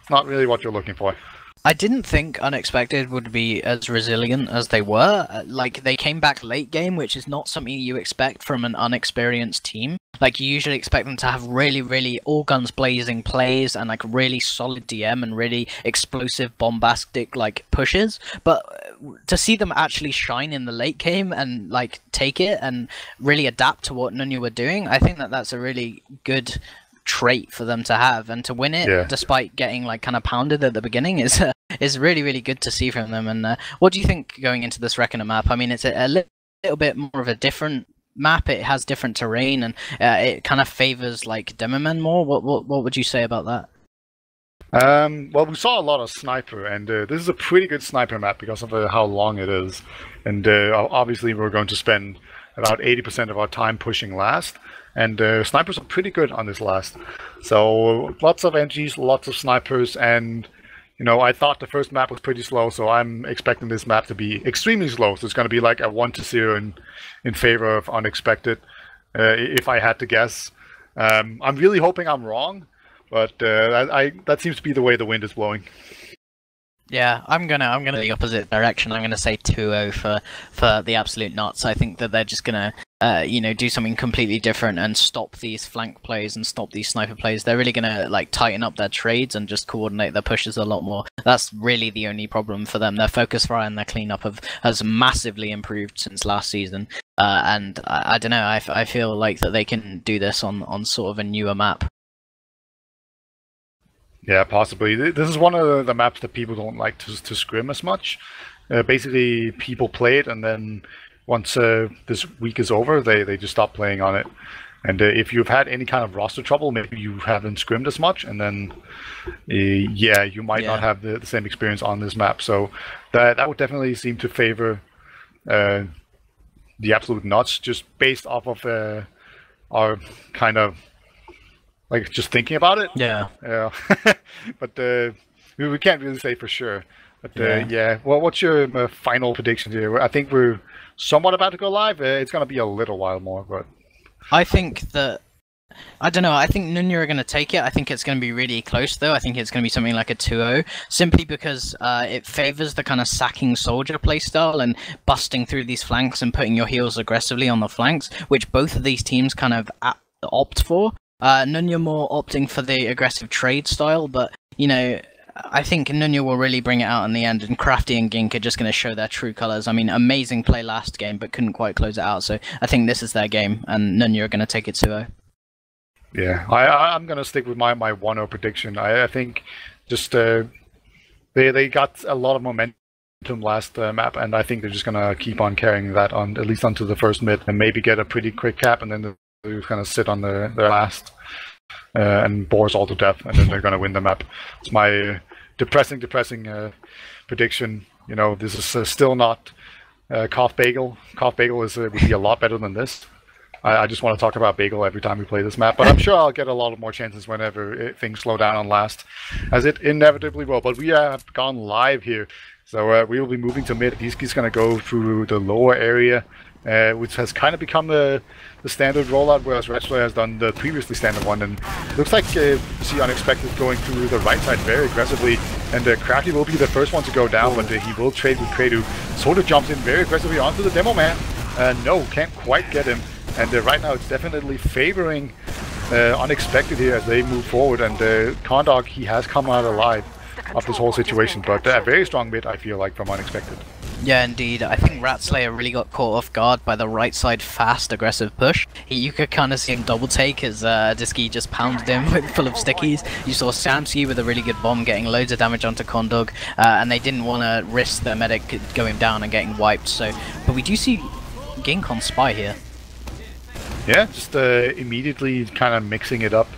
It's not really what you're looking for. I didn't think Unexpected would be as resilient as they were. Like, they came back late game, which is not something you expect from an unexperienced team. Like, you usually expect them to have really, really all guns blazing plays and, like, really solid DM and really explosive, bombastic, like, pushes. But to see them actually shine in the late game and, like, take it and really adapt to what Nunya were doing, I think that that's a really good trait for them to have, and to win it despite getting like kind of pounded at the beginning is really, really good to see from them. And what do you think going into this Reckoner map? I mean, it's a little bit more of a different map. It has different terrain, and it kind of favors like Demoman more. What would you say about that? Well, we saw a lot of sniper, and this is a pretty good sniper map because of how long it is. And obviously we're going to spend about 80% of our time pushing last. And snipers are pretty good on this last. So lots of NGs, lots of snipers, and you know, I thought the first map was pretty slow, so I'm expecting this map to be extremely slow. So it's going to be like a 1-0 in favor of Unexpected, if I had to guess. I'm really hoping I'm wrong, but that seems to be the way the wind is blowing. Yeah, I'm gonna the opposite direction. I'm gonna say 2-0 for the absolute nuts. I think that they're just gonna do something completely different and stop these flank plays and stop these sniper plays. They're really gonna like tighten up their trades and just coordinate their pushes a lot more. That's really the only problem for them. Their focus fire and their cleanup has massively improved since last season. And I don't know. I feel like that they can do this on sort of a newer map. Yeah, possibly. This is one of the maps that people don't like to scrim as much. Basically, people play it, and then once this week is over, they just stop playing on it. And if you've had any kind of roster trouble, maybe you haven't scrimmed as much, and then you might not have the same experience on this map. So that would definitely seem to favor the absolute nuts, just based off of our kind of like just thinking about it. Yeah. But we can't really say for sure. But well, what's your final prediction here? I think we're somewhat about to go live. It's going to be a little while more, but I think that I don't know. I think Nunya are going to take it. I think it's going to be really close, though. I think it's going to be something like a 2-0, simply because it favors the kind of sacking soldier playstyle and busting through these flanks and putting your heals aggressively on the flanks, which both of these teams kind of opt for. Nunya more opting for the aggressive trade style, but, you know, I think Nunya will really bring it out in the end, and Crafty and Gink are just going to show their true colours. I mean, amazing play last game, but couldn't quite close it out, so I think this is their game, and Nunya are going to take it 2-0. Yeah, I'm going to stick with my 1-0 prediction. I think just they got a lot of momentum last map, and I think they're just going to keep on carrying that on, at least onto the first mid, and maybe get a pretty quick cap, and then they're just going to sit on their last and bore us all to death, and then they're going to win the map. It's my depressing prediction. You know, this is still not Cough Bagel. Cough Bagel would be a lot better than this. I just want to talk about Bagel every time we play this map, but I'm sure I'll get a lot of more chances whenever things slow down on last, as it inevitably will. But we have gone live here, so we will be moving to mid. He's going to go through the lower area, which has kind of become the standard rollout, whereas Wrestler has done the previously standard one. And looks like you see Unexpected going through the right side very aggressively, and Crafty will be the first one to go down, but he will trade with Kredu. Sort of jumps in very aggressively onto the Demo Man. No, can't quite get him. And right now it's definitely favoring Unexpected here as they move forward. And Condog, he has come out alive of this whole situation, but a very strong mid, I feel like, from Unexpected. Yeah, indeed. I think Ratslayer really got caught off guard by the right side fast, aggressive push. You could kind of see him double take as Disky just pounded him full of stickies. You saw Samsky with a really good bomb getting loads of damage onto Condog, and they didn't want to risk their medic going down and getting wiped. So, but we do see Gink on Spy here. Yeah, just immediately kind of mixing it up.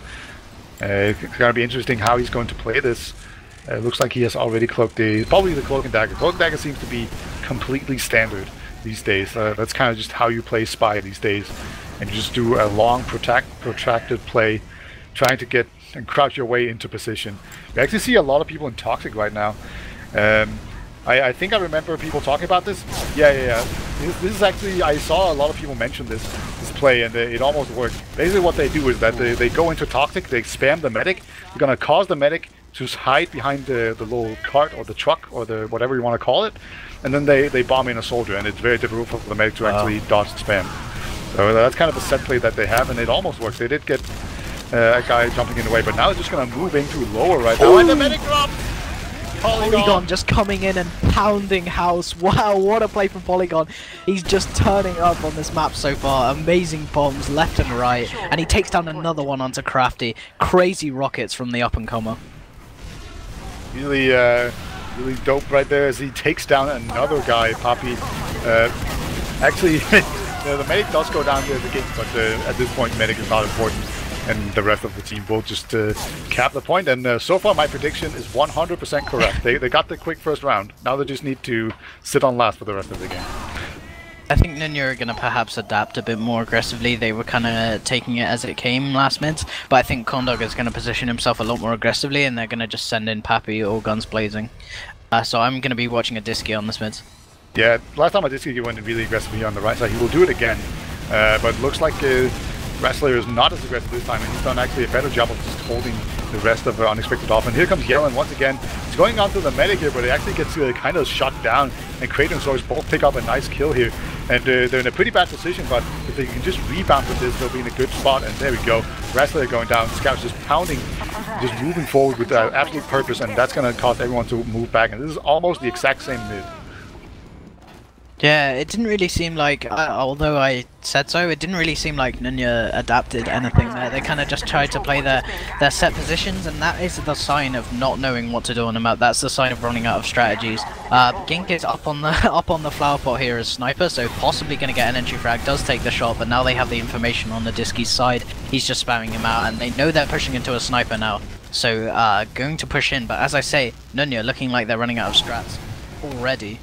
It's going to be interesting how he's going to play this. Looks like he has already cloaked probably the Cloak and Dagger. Cloak and Dagger seems to be completely standard these days. That's kind of just how you play Spy these days. And you just do a long, protracted play, trying to get and crouch your way into position. We actually see a lot of people in Toxic right now. I think I remember people talking about this. Yeah. This is actually, I saw a lot of people mention this play, and it almost worked. Basically what they do is that they go into Toxic, they spam the medic. They're going to cause the medic just hide behind the little cart or the truck or the whatever you want to call it, and then they bomb in a soldier, and it's very difficult for the medic to actually dodge and spam. So that's kind of a set play that they have, and it almost works. They did get a guy jumping in the way, but now they're just going to move into lower right now, and the medic drops! Polygon just coming in and pounding house. Wow, what a play from Polygon. He's just turning up on this map so far. Amazing bombs left and right, and he takes down another one onto Crafty. Crazy rockets from the up-and-comer. Really, really dope right there as he takes down another guy, Poppy. Actually, the medic does go down to the gate, but at this point, medic is not important. And the rest of the team will just cap the point. And so far, my prediction is 100% correct. They got the quick first round. Now they just need to sit on last for the rest of the game. I think Nunya are going to perhaps adapt a bit more aggressively. They were kind of taking it as it came last mid, but I think Condog is going to position himself a lot more aggressively, and they're going to just send in Pappy or Guns Blazing. So I'm going to be watching a Disky on this mid. Yeah, last time I Disky, he went really aggressively on the right side. He will do it again, but looks like Wrestler is not as aggressive this time, and he's done actually a better job of just holding the rest of Unexpected off. And here comes Yellen once again. He's going on to the medic here, but he actually gets kind of shot down, and Kratos and Source both pick up a nice kill here. And they're in a pretty bad position, but if they can just rebound with this, they'll be in a good spot. And there we go. Wrestler going down. Scout's just pounding, just moving forward with absolute purpose, and that's going to cause everyone to move back. And this is almost the exact same mid. Yeah, it didn't really seem like, although I said so, it didn't really seem like Nunya adapted anything there. They kind of just tried to play their set positions, and that is the sign of not knowing what to do on the map. That's the sign of running out of strategies. Gink is up on the flower pot here as sniper, so possibly going to get an entry frag. Does take the shot, but now they have the information on the Disky's side. He's just spamming him out, and they know they're pushing into a sniper now. So going to push in, but as I say, Nunya looking like they're running out of strats already.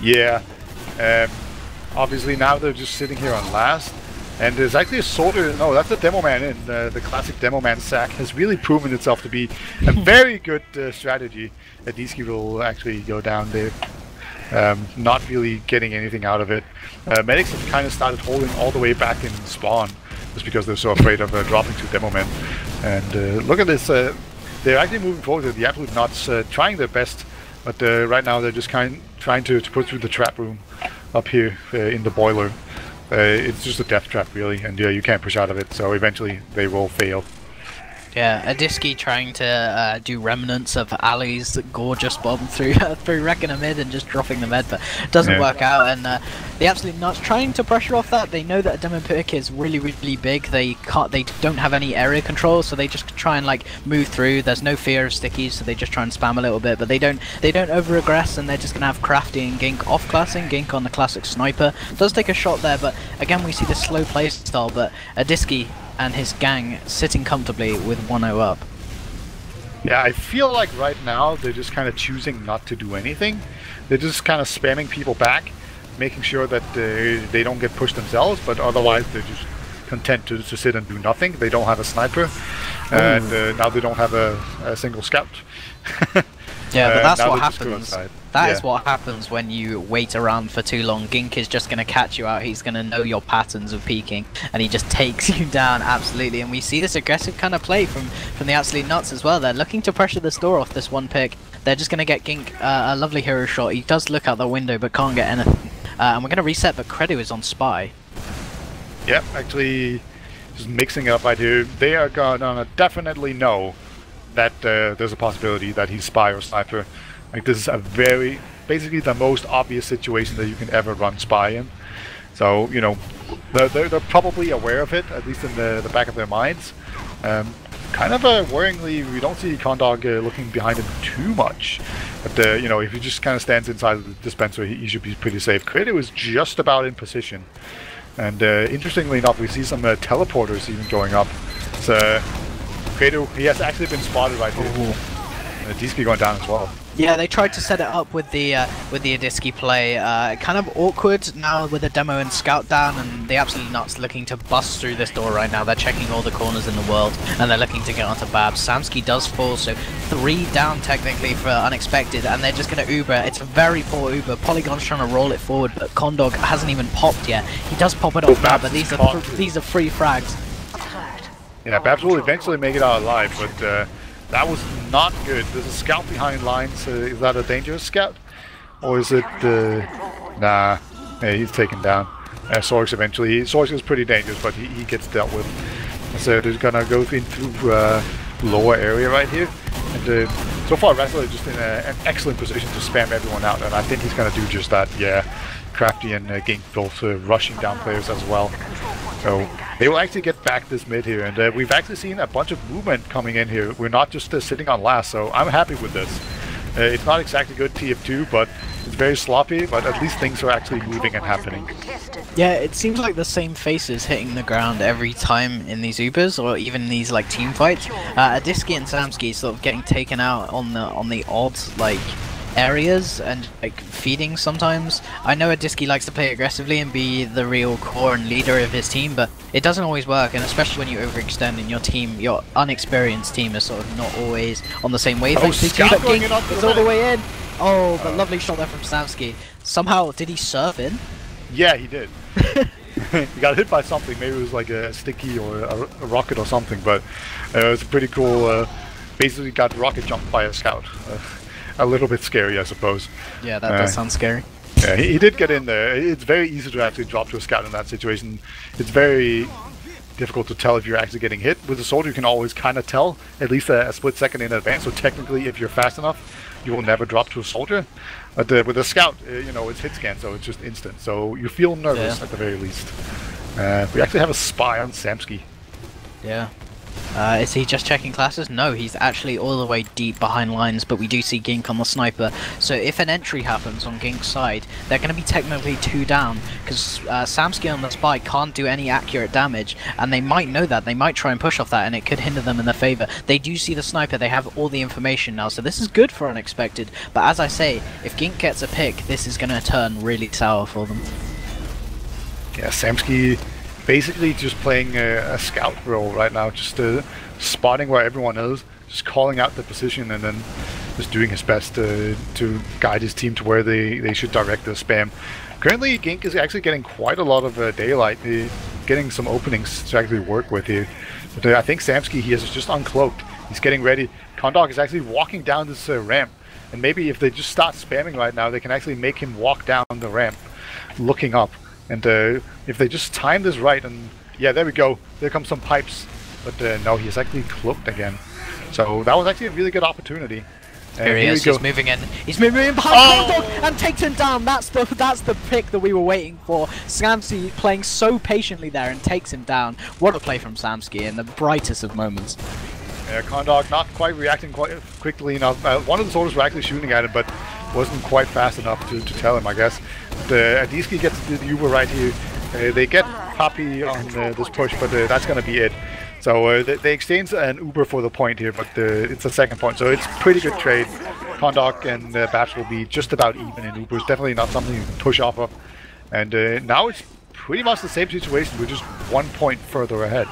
Yeah. Obviously now they're just sitting here on last, and there's actually a soldier. No, that's a demo man in the classic demo man sack has really proven itself to be a very good strategy. Disky will actually go down there, not really getting anything out of it. Medics have kind of started holding all the way back in spawn just because they're so afraid of dropping to demo men. And look at this, they're actually moving forward with the absolute nuts, trying their best, but right now they're just trying to put through the trap room up here in the boiler. It's just a death trap really, and you can't push out of it, so eventually they will fail. Yeah, a Disky trying to do remnants of Ali's gorgeous bomb through wrecking a mid and just dropping the med, but it doesn't work out. And the absolute nuts trying to pressure off that. They know that a demo pick is really big. They don't have any area control, so they just try and like move through. There's no fear of stickies, so they just try and spam a little bit, but they don't over aggress, and they're just gonna have Crafty and Gink off classing. Gink on the classic sniper does take a shot there, but again we see this slow play style. But a Disky and his gang sitting comfortably with 1-0 up. Yeah, I feel like right now they're just kind of choosing not to do anything. They're just kind of spamming people back, making sure that they don't get pushed themselves, but otherwise they're just content to sit and do nothing. They don't have a sniper, and now they don't have a single scout. Yeah, but that's what happens. That is what happens when you wait around for too long. Gink is just going to catch you out. He's going to know your patterns of peeking, and he just takes you down absolutely. And we see this aggressive kind of play from the absolute nuts as well. They're looking to pressure the store off this one pick. They're just going to get Gink a lovely hero shot. He does look out the window, but can't get anything. And we're going to reset, but Credo is on spy. Yep, actually, just mixing up right here. They are gonna definitely know that there's a possibility that he's spy or sniper. Like, this is basically the most obvious situation that you can ever run spy in. So, you know, they're probably aware of it, at least in the back of their minds. Kind of worryingly, we don't see Condog looking behind him too much. But, you know, if he just kind of stands inside of the dispenser, he should be pretty safe. Credo is just about in position. And interestingly enough, we see some teleporters even going up. So, Credo, he has actually been spotted right here. Disky going down as well. Yeah, they tried to set it up with the Disky play. Kind of awkward now with the demo and scout down, and the absolute nuts looking to bust through this door right now. They're checking all the corners in the world, and they're looking to get onto Babs. Samsky does fall, so 3 down technically for Unexpected, and they're just going to Uber. It's a very poor Uber. Polygon's trying to roll it forward, but Condog hasn't even popped yet. He does pop it off now, but these are free frags. Yeah, Babs will eventually make it out alive, but That was not good. There's a scout behind lines. Is that a dangerous scout? Or is it... nah. Yeah, he's taken down. Sorks eventually. Sorks is pretty dangerous, but he gets dealt with. So they're gonna go into lower area right here. And so far, Wrestler is just in an excellent position to spam everyone out, and I think he's gonna do just that. Yeah, Crafty and Gink both rushing down players as well. So they will actually get back this mid here, and we've actually seen a bunch of movement coming in here. We're not just sitting on last, so I'm happy with this. It's not exactly good TF2, but it's very sloppy, but at least things are actually moving and happening. Yeah, it seems like the same faces hitting the ground every time in these Ubers, or even these like team fights. Adiski and Samsky sort of getting taken out on the odd like areas and like feeding sometimes. I know Adiski likes to play aggressively and be the real core and leader of his team, but it doesn't always work, and especially when you overextend and your team, your unexperienced team is sort of not always on the same wavelength. Scout going in it's all the way in. Oh, but lovely shot there from Samsky. Somehow, did he serve in? Yeah, he did. He got hit by something. Maybe it was like a sticky or a rocket or something, but it was pretty cool. Basically got rocket jumped by a scout. A little bit scary, I suppose. Yeah, that does sound scary. Yeah, he did get in there. It's very easy to actually drop to a scout in that situation. It's very difficult to tell if you're actually getting hit. With a soldier, you can always kind of tell, at least a split second in advance. So technically, if you're fast enough, you will never drop to a soldier. But with a scout, you know, it's hit scan, so it's just instant. So you feel nervous at the very least. We actually have a spy on Samsky. Yeah. Is he just checking classes? No, he's actually all the way deep behind lines, but we do see Gink on the sniper. So if an entry happens on Gink's side, they're going to be technically 2 down, because Samsky on the spy can't do any accurate damage, and they might know that. They might try and push off that, and it could hinder them in their favor. They do see the sniper, they have all the information now, so this is good for Unexpected. But as I say, if Gink gets a pick, this is going to turn really sour for them. Yeah, Samsky basically just playing a scout role right now, just spotting where everyone is, just calling out the position, and then just doing his best to guide his team to where they should direct the spam. Currently, Gink is actually getting quite a lot of daylight, getting some openings to actually work with here. But I think Samsky, he is just uncloaked. He's getting ready. Kondok is actually walking down this ramp, and maybe if they just start spamming right now, they can actually make him walk down the ramp, looking up. And if they just time this right, and yeah, there we go. There come some pipes, but no, he's actually cloaked again. So that was actually a really good opportunity. Here he is. He's moving in. He's moving in behind Kondok and takes him down. That's the pick that we were waiting for. Samsky playing so patiently there and takes him down. What a play from Samsky in the brightest of moments. Yeah, Kondok not quite reacting quite quickly enough. One of the soldiers were actually shooting at him, but wasn't quite fast enough to tell him, I guess. Adiski gets the Uber right here. They get Poppy on this push, but that's going to be it. So they exchange an Uber for the point here, but it's a second point, so it's pretty good trade. Kondok and Bats will be just about even in Ubers. Definitely not something you can push off of. And now it's pretty much the same situation. We're just 1 point further ahead.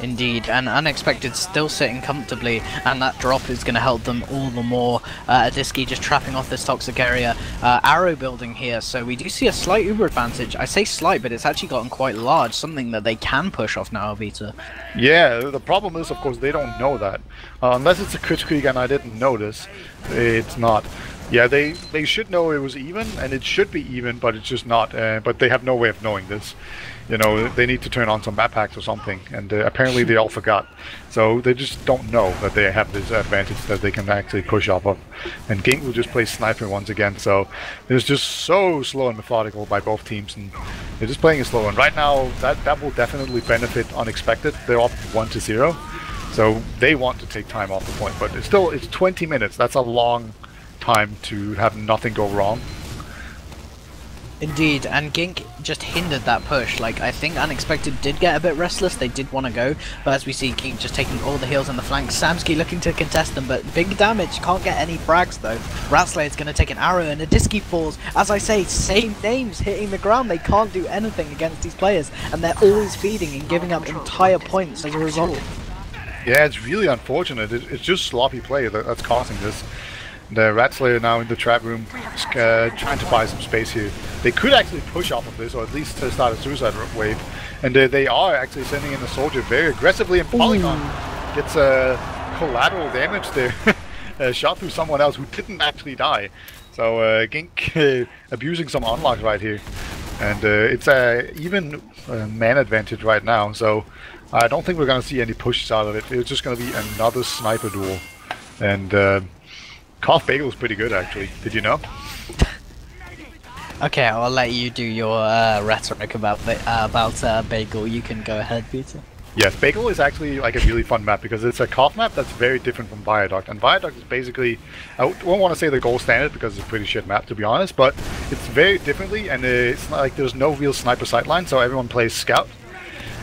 Indeed, and Unexpected still sitting comfortably, and that drop is going to help them all the more. Adiski just trapping off this toxic area. Arrow building here, so we do see a slight Uber advantage. I say slight, but it's actually gotten quite large, something that they can push off now, Abita. Yeah, the problem is, of course, they don't know that. Unless it's a Kritzkrieg and I didn't notice, it's not. Yeah, they should know it was even, and it should be even, but it's just not. But they have no way of knowing this. You know, they need to turn on some map packs or something, and apparently they all forgot. So they just don't know that they have this advantage that they can actually push off of. And Gink will just play sniper once again, so it's just so slow and methodical by both teams, and they're just playing it slow. And right now, that will definitely benefit Unexpected. They're up 1-0, so they want to take time off the point, but it's 20 minutes. That's a long time to have nothing go wrong. Indeed, and Gink just hindered that push. Like, I think Unexpected did get a bit restless, they did want to go, but as we see, Gink just taking all the heals on the flank. Samsky looking to contest them, but big damage, can't get any frags though. Ratslayer's going to take an arrow, and Adiski falls. As I say, same names hitting the ground, they can't do anything against these players, and they're always feeding and giving up entire points as a result. Yeah, it's really unfortunate. It's just sloppy play that's causing this. The Ratslayer now in the trap room, trying to buy some space here. They could actually push off of this, or at least start a suicide wave. And they are actually sending in a soldier very aggressively, and Polygon gets collateral damage there. Shot through someone else who didn't actually die. So Gink abusing some unlocks right here. And it's even man advantage right now. So I don't think we're going to see any pushes out of it. It's just going to be another sniper duel. And Cough Bagel is pretty good actually. Did you know? Okay, I'll let you do your rhetoric about Bagel. You can go ahead, Peter. Yes, Bagel is actually like a really fun map because it's a Cough map that's very different from Viaduct. And Viaduct is basically, I won't want to say the gold standard because it's a pretty shit map to be honest, but it's very differently, and it's not like there's no real sniper sightline, so everyone plays Scout.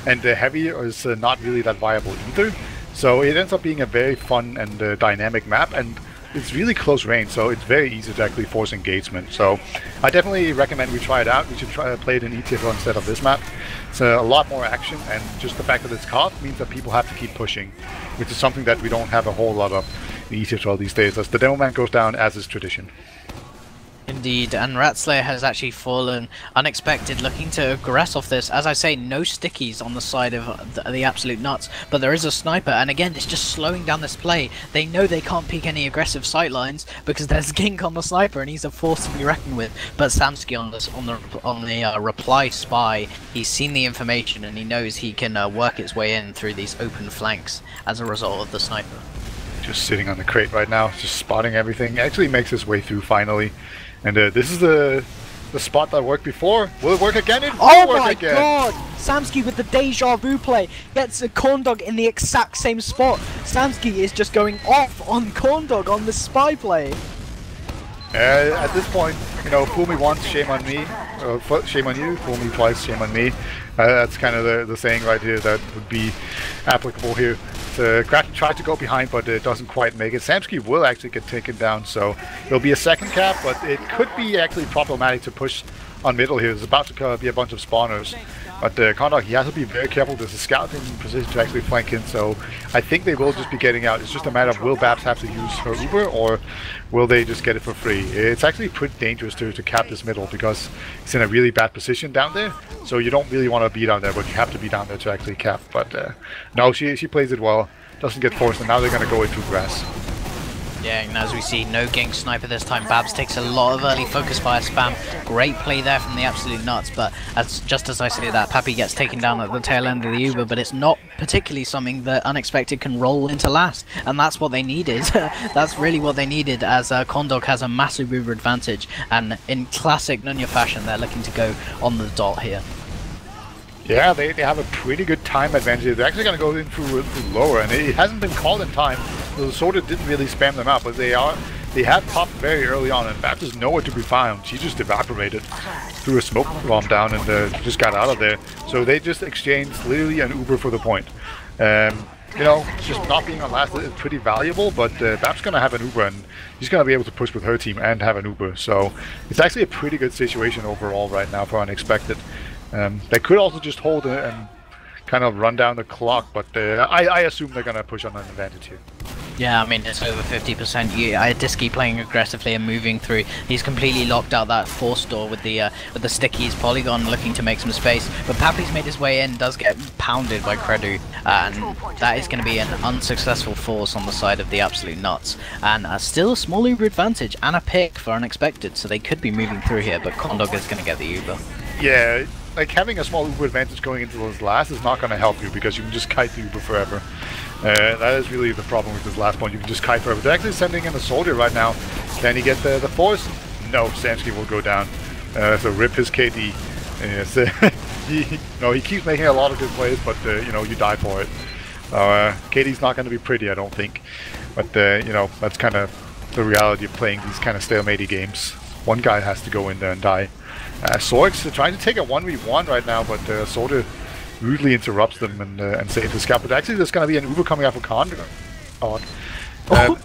And the Heavy is not really that viable either. So it ends up being a very fun and dynamic map, and it's really close range, so it's very easy to actually force engagement. So I definitely recommend we try it out. We should try to play it in ETF instead of this map. It's a lot more action, and just the fact that it's Cough means that people have to keep pushing, which is something that we don't have a whole lot of in ETF these days, as the Demo Man goes down as is tradition. Indeed, and Ratslayer has actually fallen unexpected, looking to aggress off this. As I say, no stickies on the side of the absolute nuts, but there is a sniper, and again, it's just slowing down this play. They know they can't peek any aggressive sightlines because there's Gink on the sniper, and he's a force to be reckoned with. But Samsky on the reply spy, he's seen the information, and he knows he can work its way in through these open flanks as a result of the sniper. Just sitting on the crate right now, just spotting everything. Actually makes his way through finally. And this is the spot that worked before. Will it work again? It will work again. God! Samsky with the deja vu play gets a Corndog in the exact same spot. Samsky is just going off on Corndog on the spy play. At this point, you know, fool me once, shame on me. Shame on you. Fool me twice, shame on me. That's kind of the saying right here that would be applicable here. Kraken tried to go behind, but it doesn't quite make it. Samsky will actually get taken down, so there'll be a second cap, but it could be actually problematic to push on middle here. There's about to be a bunch of spawners. But Condor, he has to be very careful. There's a scout in position to actually flank in, so I think they will just be getting out. It's just a matter of will Babs have to use her Uber, or will they just get it for free? It's actually pretty dangerous to cap this middle because it's in a really bad position down there. So you don't really want to be down there, but you have to be down there to actually cap. But no, she plays it well. Doesn't get forced, and now they're going to go into grass. Yeah, and as we see, no Gink sniper this time. Babs takes a lot of early focus fire spam. Great play there from the absolute nuts, but just as I say that, Pappy gets taken down at the tail end of the Uber, but it's not particularly something that Unexpected can roll into last, and that's what they needed. That's really what they needed, as Condog has a massive Uber advantage, and in classic Nunya fashion, they're looking to go on the dot here. Yeah, they have a pretty good time advantage. They're actually going to go in through lower, and it hasn't been called in time. So the Sorter didn't really spam them out, but they have popped very early on, and Babs is nowhere to be found. She just evaporated, threw a smoke bomb down, and just got out of there. So they just exchanged literally an Uber for the point. You know, just not being on last is pretty valuable, but Babs going to have an Uber, and she's going to be able to push with her team and have an Uber. So it's actually a pretty good situation overall right now for Unexpected. They could also just hold and kind of run down the clock, but I assume they're going to push on an advantage here. Yeah, I mean, it's over 50%. Disky playing aggressively and moving through. He's completely locked out that force door with the stickies. Polygon looking to make some space, but Pappy's made his way in, does get pounded by Credu, and that is going to be an unsuccessful force on the side of the absolute nuts. And still a small Uber advantage and a pick for Unexpected, so they could be moving through here, but Condog is going to get the Uber. Yeah, like having a small Uber advantage going into those last is not going to help you because you can just kite the Uber forever. That is really the problem with this last point. You can just kite forever. They're actually sending in a soldier right now. Can he get the force? No, Samsky will go down. So rip his KD. He keeps making a lot of good plays, but you know, you die for it. KD's not going to be pretty, I don't think. But you know, that's kind of the reality of playing these kind of stalemate games. One guy has to go in there and die. Sorks trying to take a 1v1 right now, but Sorter rudely interrupts them and saves the scout. But actually there's going to be an Uber coming out for Condor.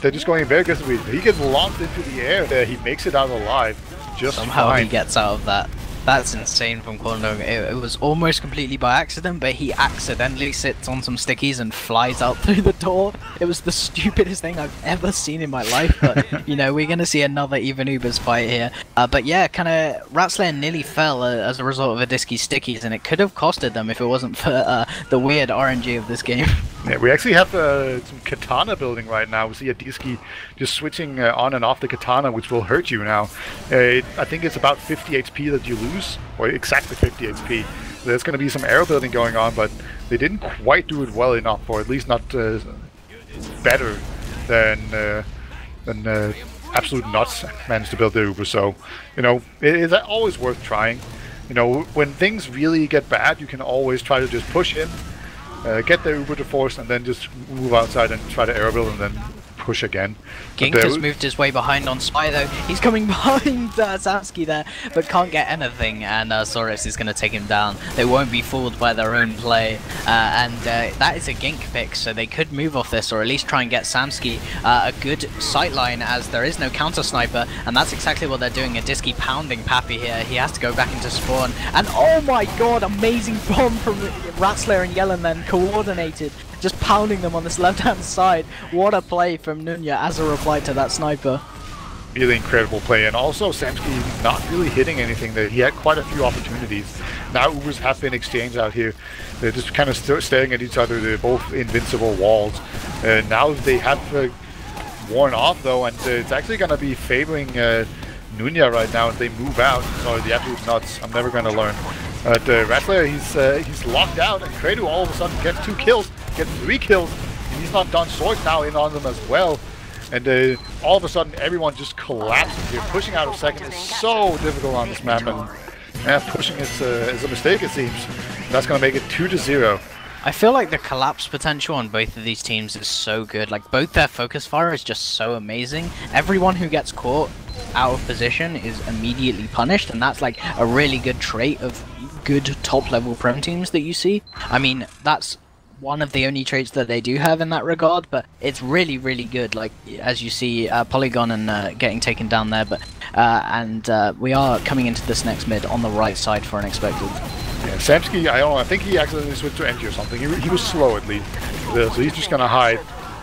They're just going very aggressively. He gets launched into the air. He makes it out alive. Just somehow fine. He gets out of that. That's insane from Corndog. It was almost completely by accident, but he accidentally sits on some stickies and flies out through the door. It was the stupidest thing I've ever seen in my life, but you know, we're going to see another even Ubers fight here. But yeah, kind of Ratslayer nearly fell as a result of a Disky stickies, and it could have costed them if it wasn't for the weird RNG of this game. Yeah, we actually have some katana building right now. We see a Diski just switching on and off the katana, which will hurt you now. I think it's about 50 HP that you lose, or exactly 50 HP. There's going to be some arrow building going on, but they didn't quite do it well enough, or at least not better than Absolute Nuts managed to build the Uber. So, you know, it's always worth trying. You know, when things really get bad, you can always try to just push in. Get the Uber to force and then just move outside and try to air build and then push again. Gink has moved his way behind on Spy though. He's coming behind Samsky there, but can't get anything, and Soros is going to take him down. They won't be fooled by their own play, and that is a Gink pick, so they could move off this, or at least try and get Samsky a good sightline, as there is no counter sniper, and that's exactly what they're doing. A Disky pounding Pappy here. He has to go back into spawn, and oh my god, amazing bomb from Ratslayer and Yellen then, coordinated. Just pounding them on this left-hand side. What a play from Nunya as a reply to that sniper. Really incredible play, and also Samsky not really hitting anything there. He had quite a few opportunities. Now Ubers have been exchanged out here. They're just kind of staring at each other. They're both invincible walls. Now they have worn off though, and it's actually going to be favoring Nunya right now as they move out. Sorry, the Absolute Nuts. I'm never going to learn. But Rattler, he's locked out, and Credu all of a sudden gets 2 kills, gets 3 kills, and he's not done. Sword now in on them as well. And all of a sudden, everyone just collapses here. Pushing out of second is so difficult on this map, and pushing is a mistake, it seems. That's going to make it 2-0. I feel like the collapse potential on both of these teams is so good. Like, both their focus fire is just so amazing. Everyone who gets caught out of position is immediately punished, and that's like a really good trait of good top-level Prem teams that you see. I mean, that's one of the only traits that they do have in that regard, but it's really, really good. Like, as you see, Polygon and getting taken down there, but we are coming into this next mid on the right side for Unexpected. Yeah, Samsky, I don't know, I think he accidentally switched to NG or something. He was slow at least, so he's just gonna hide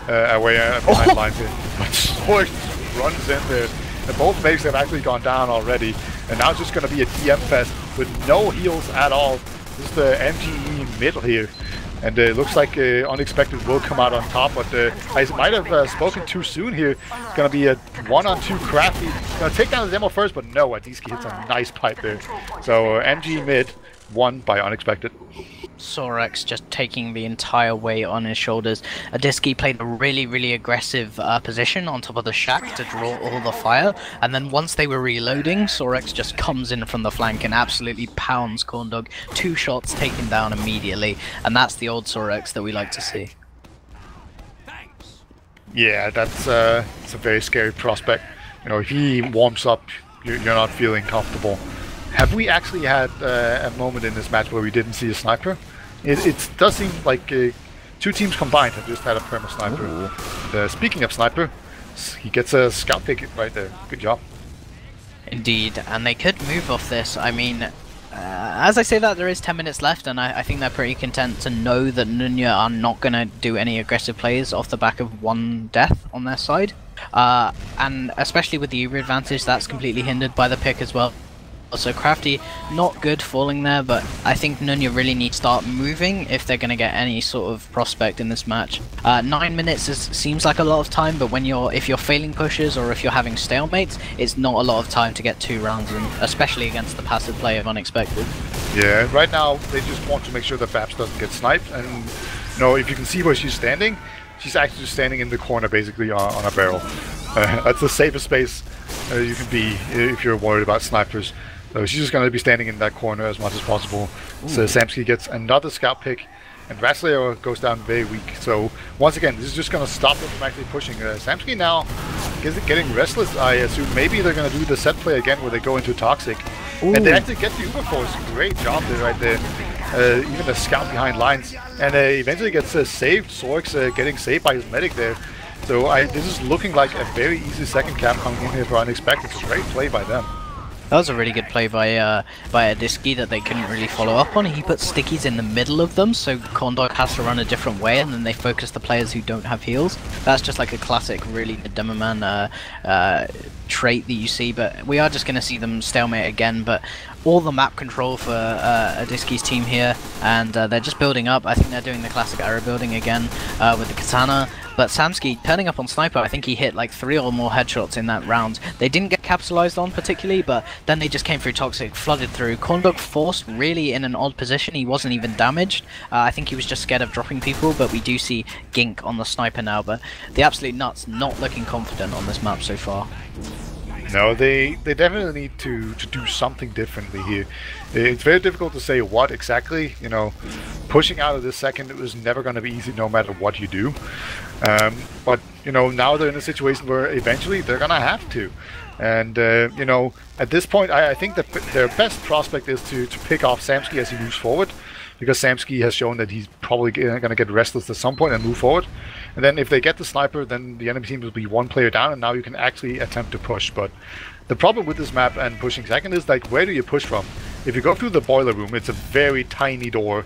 away behind lines here. But Sword runs in there, and both mates have actually gone down already, and now it's just gonna be a DM fest with no heals at all. This is the MGE middle here. And it looks like Unexpected will come out on top, but I might have spoken too soon here. It's going to be a 1-on-2 Crafty. Going to take down the demo first, but no, Adiski hits a nice pipe there. So MG mid, won by Unexpected. Sorex just taking the entire weight on his shoulders. Adiski played a really, really aggressive position on top of the shack to draw all the fire, and then once they were reloading, Sorex just comes in from the flank and absolutely pounds Corndog. 2 shots taken down immediately, and that's the old Sorex that we like to see. Yeah, that's it's a very scary prospect. You know, if he warms up, you're not feeling comfortable. Have we actually had a moment in this match where we didn't see a sniper? It does seem like 2 teams combined have just had a perma sniper. And, speaking of sniper, he gets a scout pick right there. Good job. Indeed, and they could move off this. I mean, as I say that, there is 10 minutes left, and I think they're pretty content to know that Nunya are not going to do any aggressive plays off the back of 1 death on their side. And especially with the Uber advantage, that's completely hindered by the pick as well. So Crafty, not good falling there, but I think Nunya really need to start moving if they're going to get any sort of prospect in this match. 9 minutes seems like a lot of time, but if you're failing pushes or if you're having stalemates, it's not a lot of time to get 2 rounds in, especially against the passive play of Unexpected. Yeah, right now they just want to make sure that Babs doesn't get sniped, and you know, if you can see where she's standing, she's actually just standing in the corner basically on a barrel. That's the safest space you can be if you're worried about snipers. So she's just going to be standing in that corner as much as possible. Ooh. So Samsky gets another scout pick, and Ratslayer goes down very weak. So once again, this is just going to stop them from actually pushing. Samsky now is getting restless, I assume. Maybe they're going to do the set play again where they go into Toxic. Ooh. And they actually get the Uber Force. Great job there right there. Even the scout behind lines. And eventually gets saved. Sorks getting saved by his medic there. So this is looking like a very easy second cap coming in here for Unexpected. It's a great play by them. That was a really good play by Adiski that they couldn't really follow up on. He put stickies in the middle of them, so Corndog has to run a different way, and then they focus the players who don't have heals. That's just like a classic, really good Demoman trait that you see, but we are just going to see them stalemate again. But all the map control for Adiski's team here, and they're just building up. I think they're doing the classic arrow building again with the katana. But Samsky turning up on Sniper, I think he hit like 3 or more headshots in that round. They didn't get capitalized on particularly, but then they just came through Toxic, flooded through. Corndog forced really in an odd position. He wasn't even damaged. I think he was just scared of dropping people, but we do see Gink on the Sniper now. But the Absolute Nuts not looking confident on this map so far. No, they definitely need to do something differently here. It's very difficult to say what exactly. You know, pushing out of this second, it was never going to be easy no matter what you do. But, you know, now they're in a situation where eventually they're going to have to. And, you know, at this point, I think that their best prospect is to pick off Samsky as he moves forward. Because Samsky has shown that he's probably going to get restless at some point and move forward. And then if they get the sniper, then the enemy team will be 1 player down, and now you can actually attempt to push. But the problem with this map and pushing second is, like, where do you push from? If you go through the boiler room, it's a very tiny door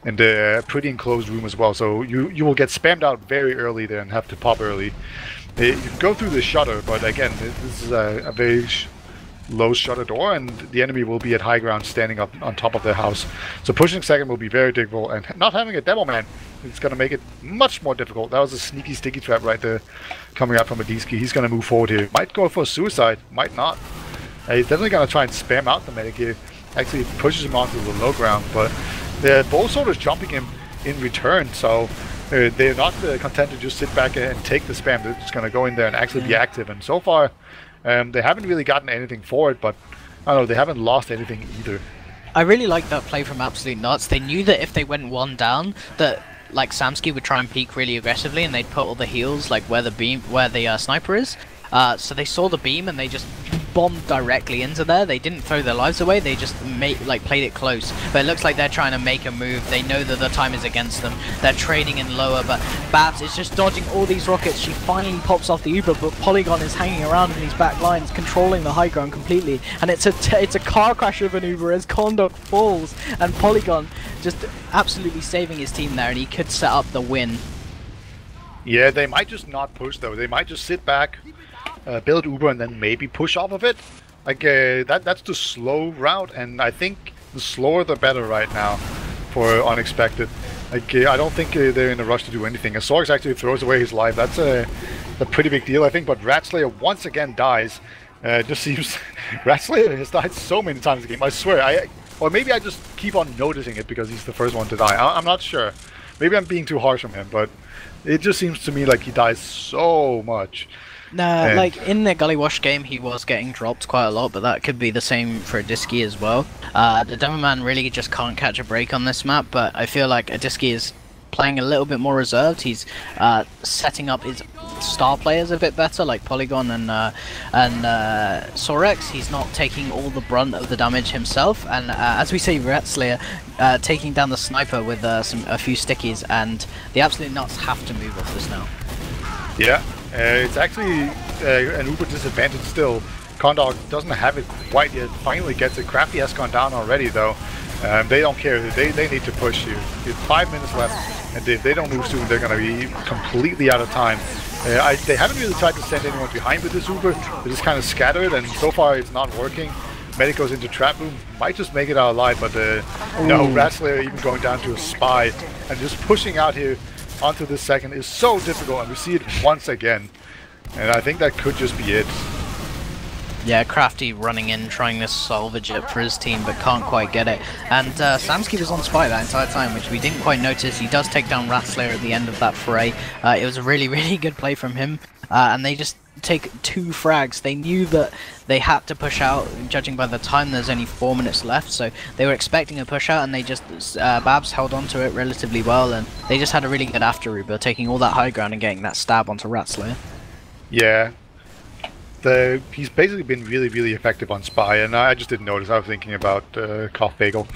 and a pretty enclosed room as well. So you will get spammed out very early there and have to pop early. You can go through the shutter, but again, this is a very low shutter door, and the enemy will be at high ground standing up on top of their house. So pushing second will be very difficult, and not having a demo man, it's going to make it much more difficult. That was a sneaky sticky trap right there coming out from Adiski. He's going to move forward here. Might go for a suicide, might not. He's definitely going to try and spam out the medic here. Actually pushes him onto the low ground, but the both soldiers jumping him in return, so they're not content to just sit back and take the spam. They're just going to go in there and actually be active, and so far they haven't really gotten anything for it, but I don't know, they haven't lost anything either. I really like that play from Absolute Nuts. They knew that if they went 1 down, that like Samsky would try and peek really aggressively, and they'd put all the heals like where the sniper is. So they saw the beam and they just bombed directly into there. They didn't throw their lives away, they just played it close. But it looks like they're trying to make a move. They know that the time is against them. They're trading in lower, but Babs is just dodging all these rockets. She finally pops off the Uber, but Polygon is hanging around in these back lines, controlling the high ground completely. And it's a car crash of an Uber as Condor falls, and Polygon just absolutely saving his team there, and he could set up the win. Yeah, they might just not push though. They might just sit back, build Uber, and then maybe push off of it. Like that's the slow route, and I think the slower the better right now for Unexpected. Like I don't think they're in a rush to do anything. As Sorks actually throws away his life, that's a pretty big deal, I think. But Ratslayer once again dies. It just seems Ratslayer has died so many times in the game. I swear, or maybe I just keep on noticing it because he's the first one to die. I'm not sure. Maybe I'm being too harsh on him, but it just seems to me like he dies so much. Nah, like in the Gully Wash game, he was getting dropped quite a lot, but that could be the same for Adiski as well. The Demo Man really just can't catch a break on this map, but I feel like Adiski is playing a little bit more reserved. He's setting up his star players a bit better, like Polygon and Sorex. He's not taking all the brunt of the damage himself, and as we say, Ratslayer taking down the sniper with a few stickies, and the Absolute Nuts have to move off this now. Yeah, it's actually an Uber disadvantage still. Condog doesn't have it quite yet, finally gets it. Crafty has gone down already though. They don't care, they need to push you. It's 5 minutes left, and if they don't move soon, they're going to be completely out of time. They haven't really tried to send anyone behind with this Uber. They're just kind of scattered, and so far it's not working. Medic goes into trap room, might just make it out alive, but no, Ratslayer even going down to a spy, and just pushing out here onto this second is so difficult, and we see it once again. And I think that could just be it. Yeah, Crafty running in, trying to salvage it for his team, but can't quite get it. And Samsky was on spy that entire time, which we didn't quite notice. He does take down Ratslayer at the end of that fray. It was a really, really good play from him. And they just take 2 frags. They knew that they had to push out, judging by the time there's only 4 minutes left, so they were expecting a push out, and they just Babs held on to it relatively well, and they just had a really good after Uber, taking all that high ground and getting that stab onto Ratslayer. Yeah, he's basically been really, really effective on spy, and I just didn't notice. I was thinking about Cough Bagel.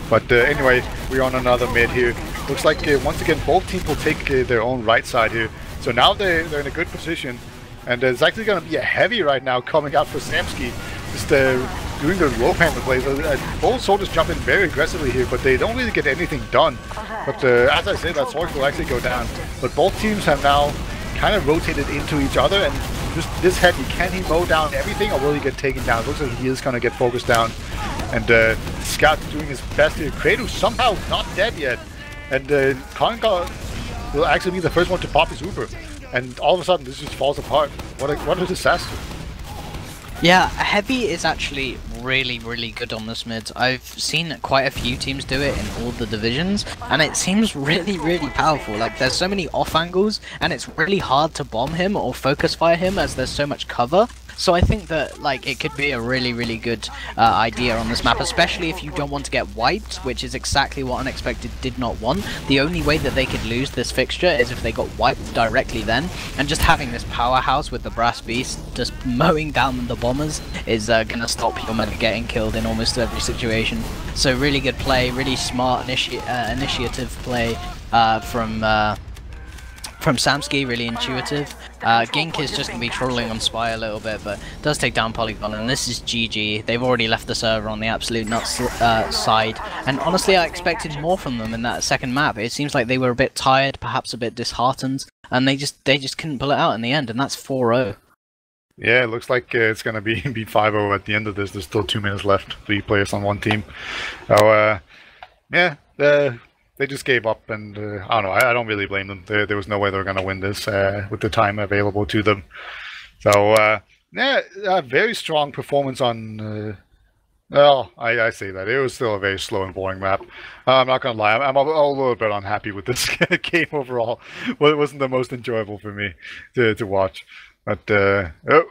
But anyway, we're on another mid here. Looks like once again both teams will take their own right side here. So now they're in a good position, and there's actually going to be a heavy right now coming out for Samsky. Just doing the rope handle plays. Both soldiers jump in very aggressively here, but they don't really get anything done. But as I said, that sword will actually go down. But both teams have now kind of rotated into each other, and just this heavy, can he mow down everything, or will he get taken down? It looks like he is going to get focused down. And Scout doing his best here. Kratos somehow not dead yet. And Konga will actually be the first one to pop his Uber. And all of a sudden this just falls apart. What a disaster. Yeah, Heavy is actually really, really good on this mid. I've seen quite a few teams do it in all the divisions, and it seems really, really powerful. Like, there's so many off angles, and it's really hard to bomb him or focus fire him as there's so much cover. So I think that, like, it could be a really, really good idea on this map, especially if you don't want to get wiped, which is exactly what Unexpected did not want. The only way that they could lose this fixture is if they got wiped directly then, and just having this powerhouse with the Brass Beast just mowing down the bombers is gonna stop your medic getting killed in almost every situation. So really good play, really smart initiative play from Samsky, really intuitive. Gink is just going to be trolling on Spy a little bit, but does take down Polygon, and this is GG. They've already left the server on the absolute nuts side, and honestly I expected more from them in that second map. It seems like they were a bit tired, perhaps a bit disheartened, and they just couldn't pull it out in the end, and that's 4-0. Yeah, it looks like it's going to be 5-0 at the end of this. There's still 2 minutes left, 3 players on one team. So, yeah, they just gave up, and I don't know, I don't really blame them. There was no way they were going to win this with the time available to them. So, yeah, a very strong performance on... well, I say that. It was still a very slow and boring map. I'm not going to lie, I'm a little bit unhappy with this game overall. Well, it wasn't the most enjoyable for me to watch. But, oh,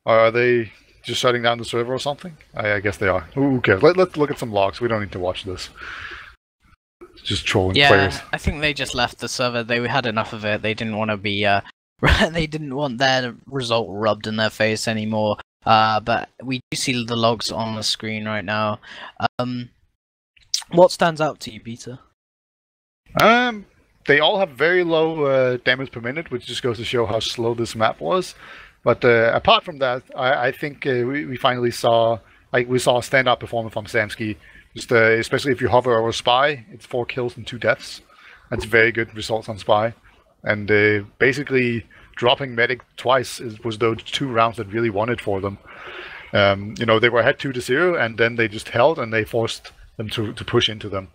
are they just shutting down the server or something? I guess they are. Who cares? Let's look at some logs. We don't need to watch this. Just trolling players. I think they just left the server. They had enough of it. They didn't want to be, they didn't want their result rubbed in their face anymore. But we do see the logs on the screen right now. What stands out to you, Peter? They all have very low damage per minute, which just goes to show how slow this map was. But apart from that, I think we finally saw, we saw a standout performance from Samsky. Just, especially if you hover over Spy, it's 4 kills and 2 deaths. That's very good results on Spy. And basically dropping Medic twice was those 2 rounds that really won it for them. You know, they were ahead 2-0, and then they just held, and they forced them to push into them.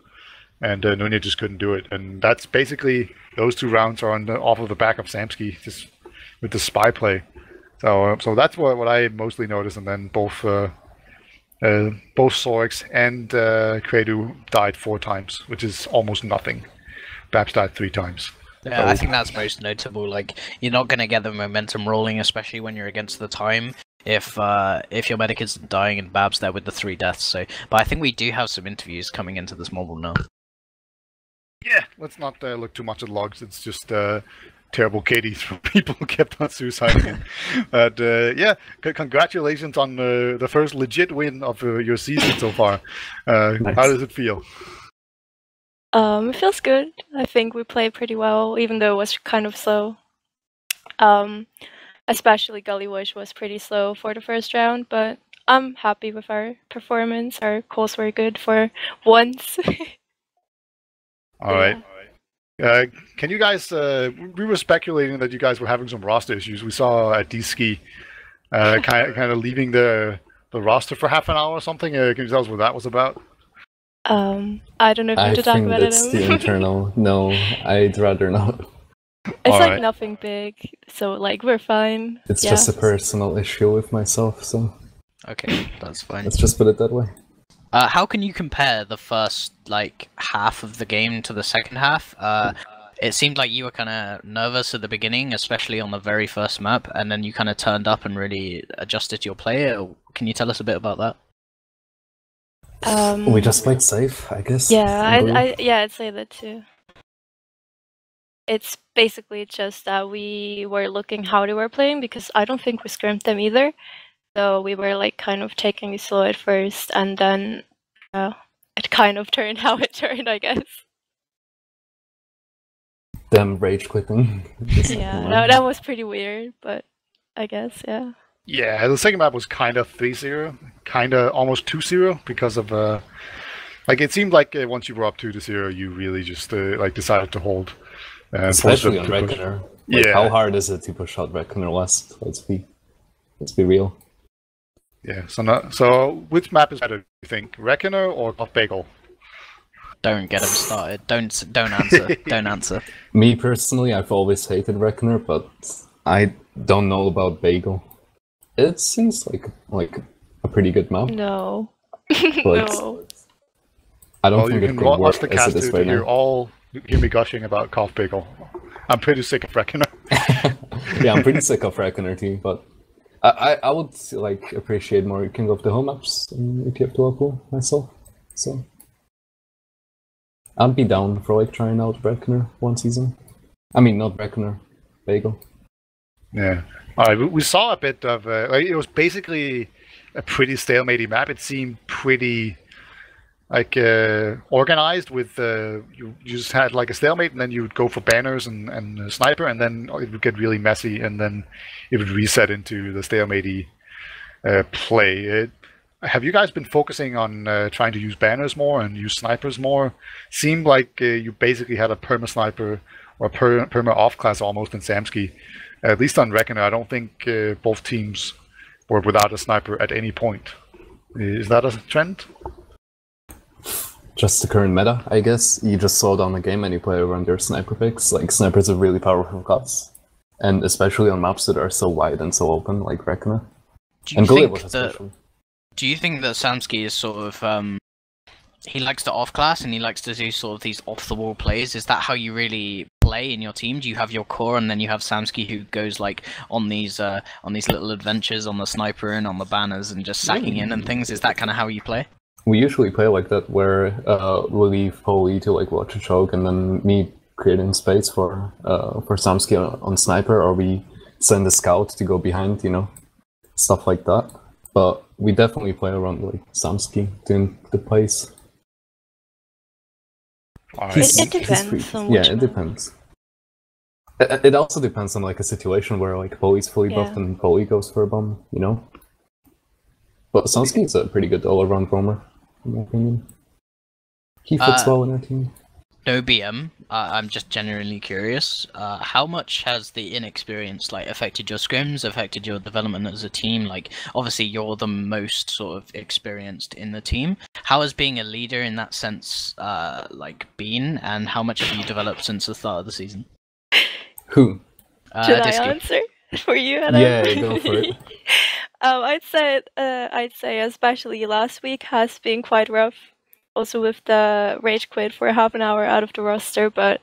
And Nunya just couldn't do it. And that's basically, those 2 rounds are off of the back of Samsky, just with the Spy play. So that's what I mostly noticed. And then both Sorix and Kredu died 4 times, which is almost nothing. Babs died 3 times. Yeah, I think that's most notable. Like, you're not going to get the momentum rolling, especially when you're against the time, if your medic isn't dying and Babs there with the 3 deaths. So, but I think we do have some interviews coming into this mobile now. Yeah, let's not look too much at logs. It's just terrible KDs from people who kept on suiciding. But yeah, congratulations on the first legit win of your season so far. Nice. How does it feel? It feels good. I think we played pretty well, even though it was kind of slow. Especially Gully Wish was pretty slow for the first round, but I'm happy with our performance. Our calls were good for once. All right. Can you guys, we were speculating that you guys were having some roster issues. We saw D-Ski kind of leaving the roster for half an hour or something. Can you tell us what that was about? I don't know if you have to talk about it. I think that's the internal. No, I'd rather not. It's like nothing big, so like we're fine. It's just a personal issue with myself, so... Okay, that's fine. Let's just put it that way. How can you compare the first, like, half of the game to the second half? It seemed like you were kind of nervous at the beginning, especially on the very first map, and then you kind of turned up and really adjusted your play. Can you tell us a bit about that? We just played safe, I guess. Yeah, I'd say that too. It's basically just that we were looking how they were playing, because I don't think we scrimmed them either. So we were like kind of taking it slow at first, and then it kind of turned how it turned, I guess. Them rage quitting. Yeah, that was pretty weird, but I guess, yeah. Yeah, the second map was kind of 3-0, kind of almost 2-0, because of like it seemed like once you were up 2-0, you really just like decided to hold. Especially on Reckoner. Like, yeah. How hard is it to push out Reckoner West? Let's be real. Yeah. So which map is better? Do you think Reckoner or Cough Bagel? Don't get him started. Don't answer. Don't answer. Me personally, I've always hated Reckoner, but I don't know about Bagel. It seems like a pretty good map. No. But No. I don't Well, you think it can could watch work the as cast it is to right hear now. hear me gushing about Cough Bagel. I'm pretty sick of Reckoner. Yeah, I'm pretty sick of Reckoner too, but I would like appreciate more King of the Hill maps in ETF2L pool myself. So I'd be down for like trying out Reckoner one season. I mean, not Reckoner, Bagel. Yeah. All right. We saw a bit of like it was basically a pretty stalematy map. It seemed pretty like organized with you just had like a stalemate, and then you would go for banners and a sniper, and then it would get really messy, and then it would reset into the stalemate play. Have you guys been focusing on trying to use banners more and use snipers more? Seemed like you basically had a perma sniper or perma off class almost in Samsky. At least on Reckoner, I don't think both teams were without a sniper at any point. Is that a trend? Just the current meta, I guess. You just slow down the game and you play around your sniper picks. Like, snipers are really powerful class. And especially on maps that are so wide and so open, like Reckoner. Do you And Gully think was especially. Do you think that Samsky is sort of he likes to off class and he likes to do sort of these off the wall plays? Is that how you really play in your team? Do you have your core and then you have Samsky who goes like on these little adventures on the sniper and on the banners and just sacking in and things? Is that kind of how you play? We usually play like that, where we leave Polly to like watch a choke, and then me creating space for Samsky on sniper, or we send a scout to go behind, you know, stuff like that. But we definitely play around like Samsky doing the plays. It depends on which it depends. It also depends on like a situation where like Polly's fully buffed and Polly goes for a bomb, you know. But Samsky is a pretty good all-around roamer, in my opinion. He fits well in our team. No BM. I'm just genuinely curious. How much has the inexperience like affected your scrims, affected your development as a team? Like, obviously, you're the most sort of experienced in the team. How has being a leader in that sense, like, been, and how much have you developed since the start of the season? Who? Should I answer for you, Adam? Yeah, go for it. I'd say especially last week has been quite rough. Also with the rage quit for half an hour out of the roster, but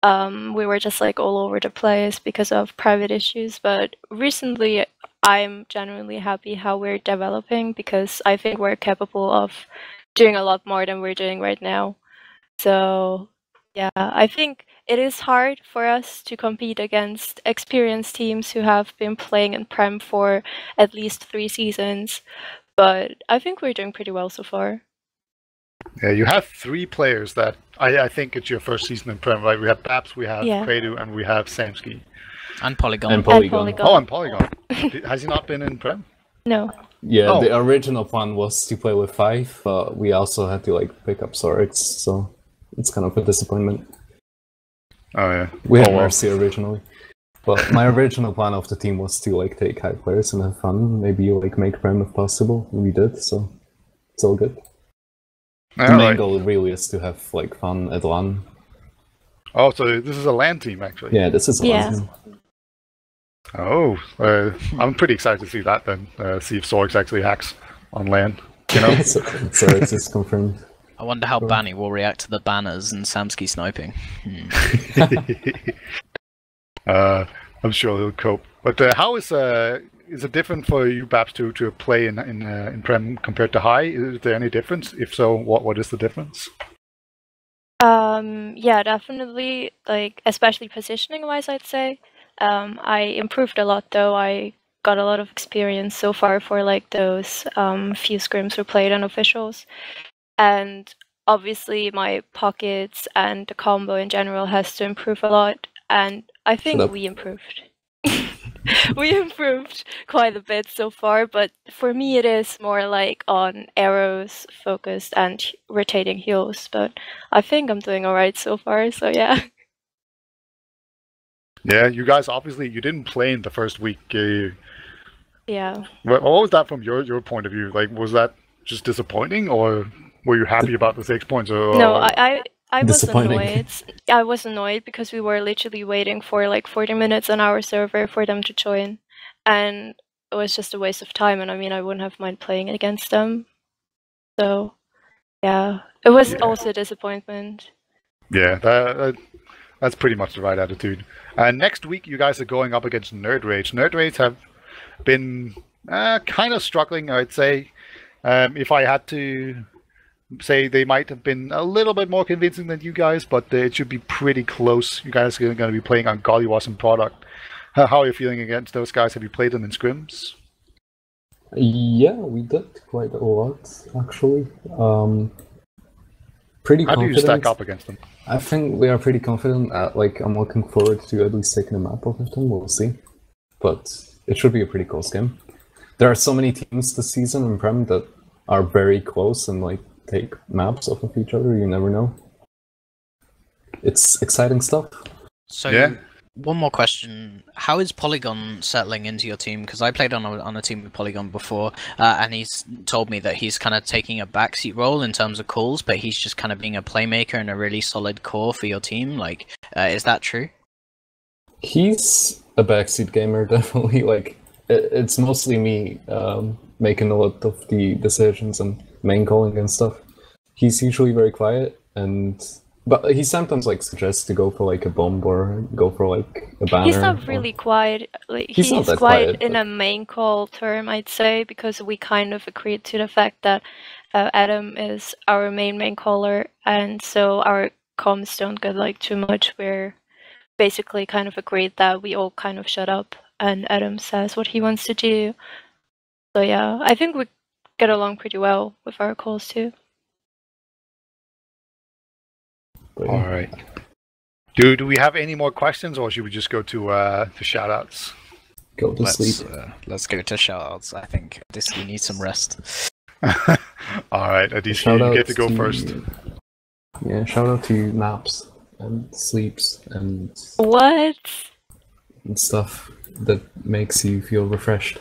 we were just like all over the place because of private issues. But recently, I'm genuinely happy how we're developing, because I think we're capable of doing a lot more than we're doing right now. So yeah, I think it is hard for us to compete against experienced teams who have been playing in Prem for at least 3 seasons, but I think we're doing pretty well so far. Yeah, you have 3 players that I think it's your first season in Prem, right? We have Babs, we have Kredu, and we have Samsky. And Polygon. And Polygon. Oh, and Polygon. Has he not been in Prem? No. Yeah, the original plan was to play with 5, but we also had to like pick up Sorix, so it's kind of a disappointment. Oh yeah. We had Mercy originally. But my original plan of the team was to like take high players and have fun, maybe like make Prem if possible. We did, so it's all good. The main goal really is to have like fun at LAN. Oh, so this is a LAN team actually? Yeah, this is a LAN team. Oh, I'm pretty excited to see that then. See if Sorix actually hacks on LAN. You know? Sorix is confirmed. I wonder how Banny will react to the banners and Samsky sniping. I'm sure he'll cope. But how is it different for you, Babs, to play in Prem compared to High? Is there any difference? If so, what is the difference? Yeah, definitely. Like, especially positioning-wise, I'd say. I improved a lot, though. I got a lot of experience so far for like those few scrims we played on officials, and obviously my pockets and the combo in general has to improve a lot. And I think we improved. We improved quite a bit so far, but for me it is more like on arrows focused and rotating heals, but I think I'm doing alright so far, so yeah. Yeah, you guys obviously, you didn't play in the first week. Yeah. What was that from your point of view? Like, was that just disappointing, or were you happy about the 6 points? No, I was Disappointing. annoyed. I was annoyed because we were literally waiting for like 40 minutes on our server for them to join, and it was just a waste of time. And I mean, I wouldn't have mind playing against them. So, yeah, it was also a disappointment. Yeah, that's pretty much the right attitude. Next week, you guys are going up against Nerd Rage. Nerd Rage have been kind of struggling, I'd say. If I had to say, they might have been a little bit more convincing than you guys, but it should be pretty close. You guys are going to be playing on Gollywas product. How are you feeling against those guys? Have you played them in scrims? Yeah, we did quite a lot, actually. Pretty How confident. do you stack up against them? I think we are pretty confident. Like, I'm looking forward to at least taking a map off of them. We'll see. But it should be a pretty close game. There are so many teams this season in Prem that are very close and like take maps off of each other. You never know. It's exciting stuff. So, Yeah. one more question: how is Polygon settling into your team? Because I played on a team with Polygon before, and he's told me that he's kind of taking a backseat role in terms of calls, but he's just kind of being a playmaker and a really solid core for your team. Like, is that true? He's a backseat gamer, definitely. Like, it's mostly me making a lot of the decisions and main calling and stuff. He's usually very quiet, but he sometimes like suggests to go for like a bomb or go for like a banner. He's not really quiet. Like, He's not that quiet quiet, in but- a main call term, I'd say, because we kind of agreed to the fact that Adam is our main caller, and so our comms don't get like too much. We're basically kind of agreed that we all kind of shut up, and Adam says what he wants to do. So yeah, I think we get along pretty well with our calls too. But, All right. Do we have any more questions, or should we just go to shoutouts? Go to sleep. Let's go to shoutouts. I think this we need some rest. All right, Adis, Shout you out get to go to- first. Yeah, shout out to naps and sleeps and What? stuff that makes you feel refreshed.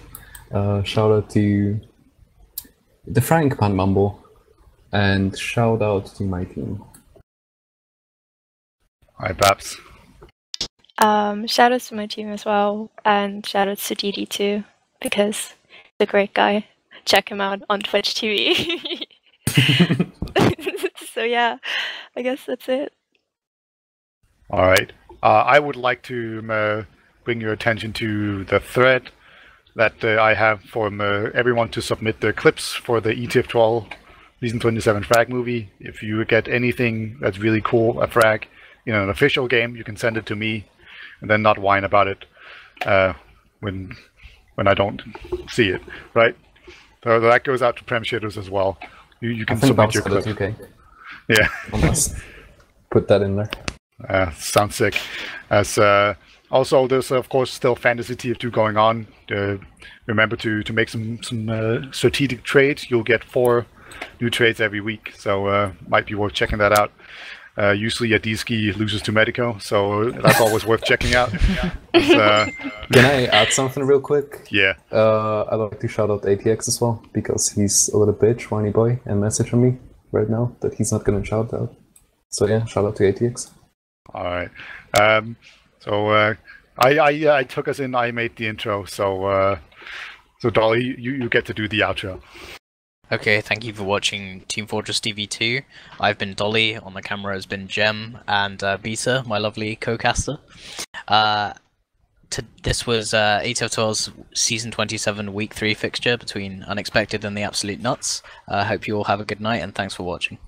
Shout out to the Frank Pan Mumble, and shout out to my team. All right, Babs. Shout outs to my team as well, and shout outs to Didi too, because he's a great guy. Check him out on Twitch TV. So yeah, I guess that's it. All right. I would like to bring your attention to the thread that I have for everyone to submit their clips for the ETF2L Season 27 frag movie. If you get anything that's really cool, a frag, in an official game, you can send it to me, and then not whine about it when I don't see it, right? So that goes out to Prem Shitters as well. You can submit your clip. Okay. Yeah. I must put that in there. Sounds sick. As also, there's of course still Fantasy TF2 going on. Remember to make some strategic trades. You'll get 4 new trades every week, so might be worth checking that out. Usually Adiski loses to Medico, so that's always worth checking out. Can I add something real quick? Yeah. I'd like to shout out ATX as well, because he's a little bitch, whiny boy, and messaging me right now that he's not gonna shout out. So yeah, shout out to ATX. All right. So I took us in. I made the intro. So Dolly, you get to do the outro. Okay, thank you for watching Team Fortress TV 2. I've been Dolly, on the camera has been Gemm, and Beta, my lovely co-caster. This was ETF2L's Season 27 Week 3 fixture between Unexpected and the Absolute Nuts. I hope you all have a good night, and thanks for watching.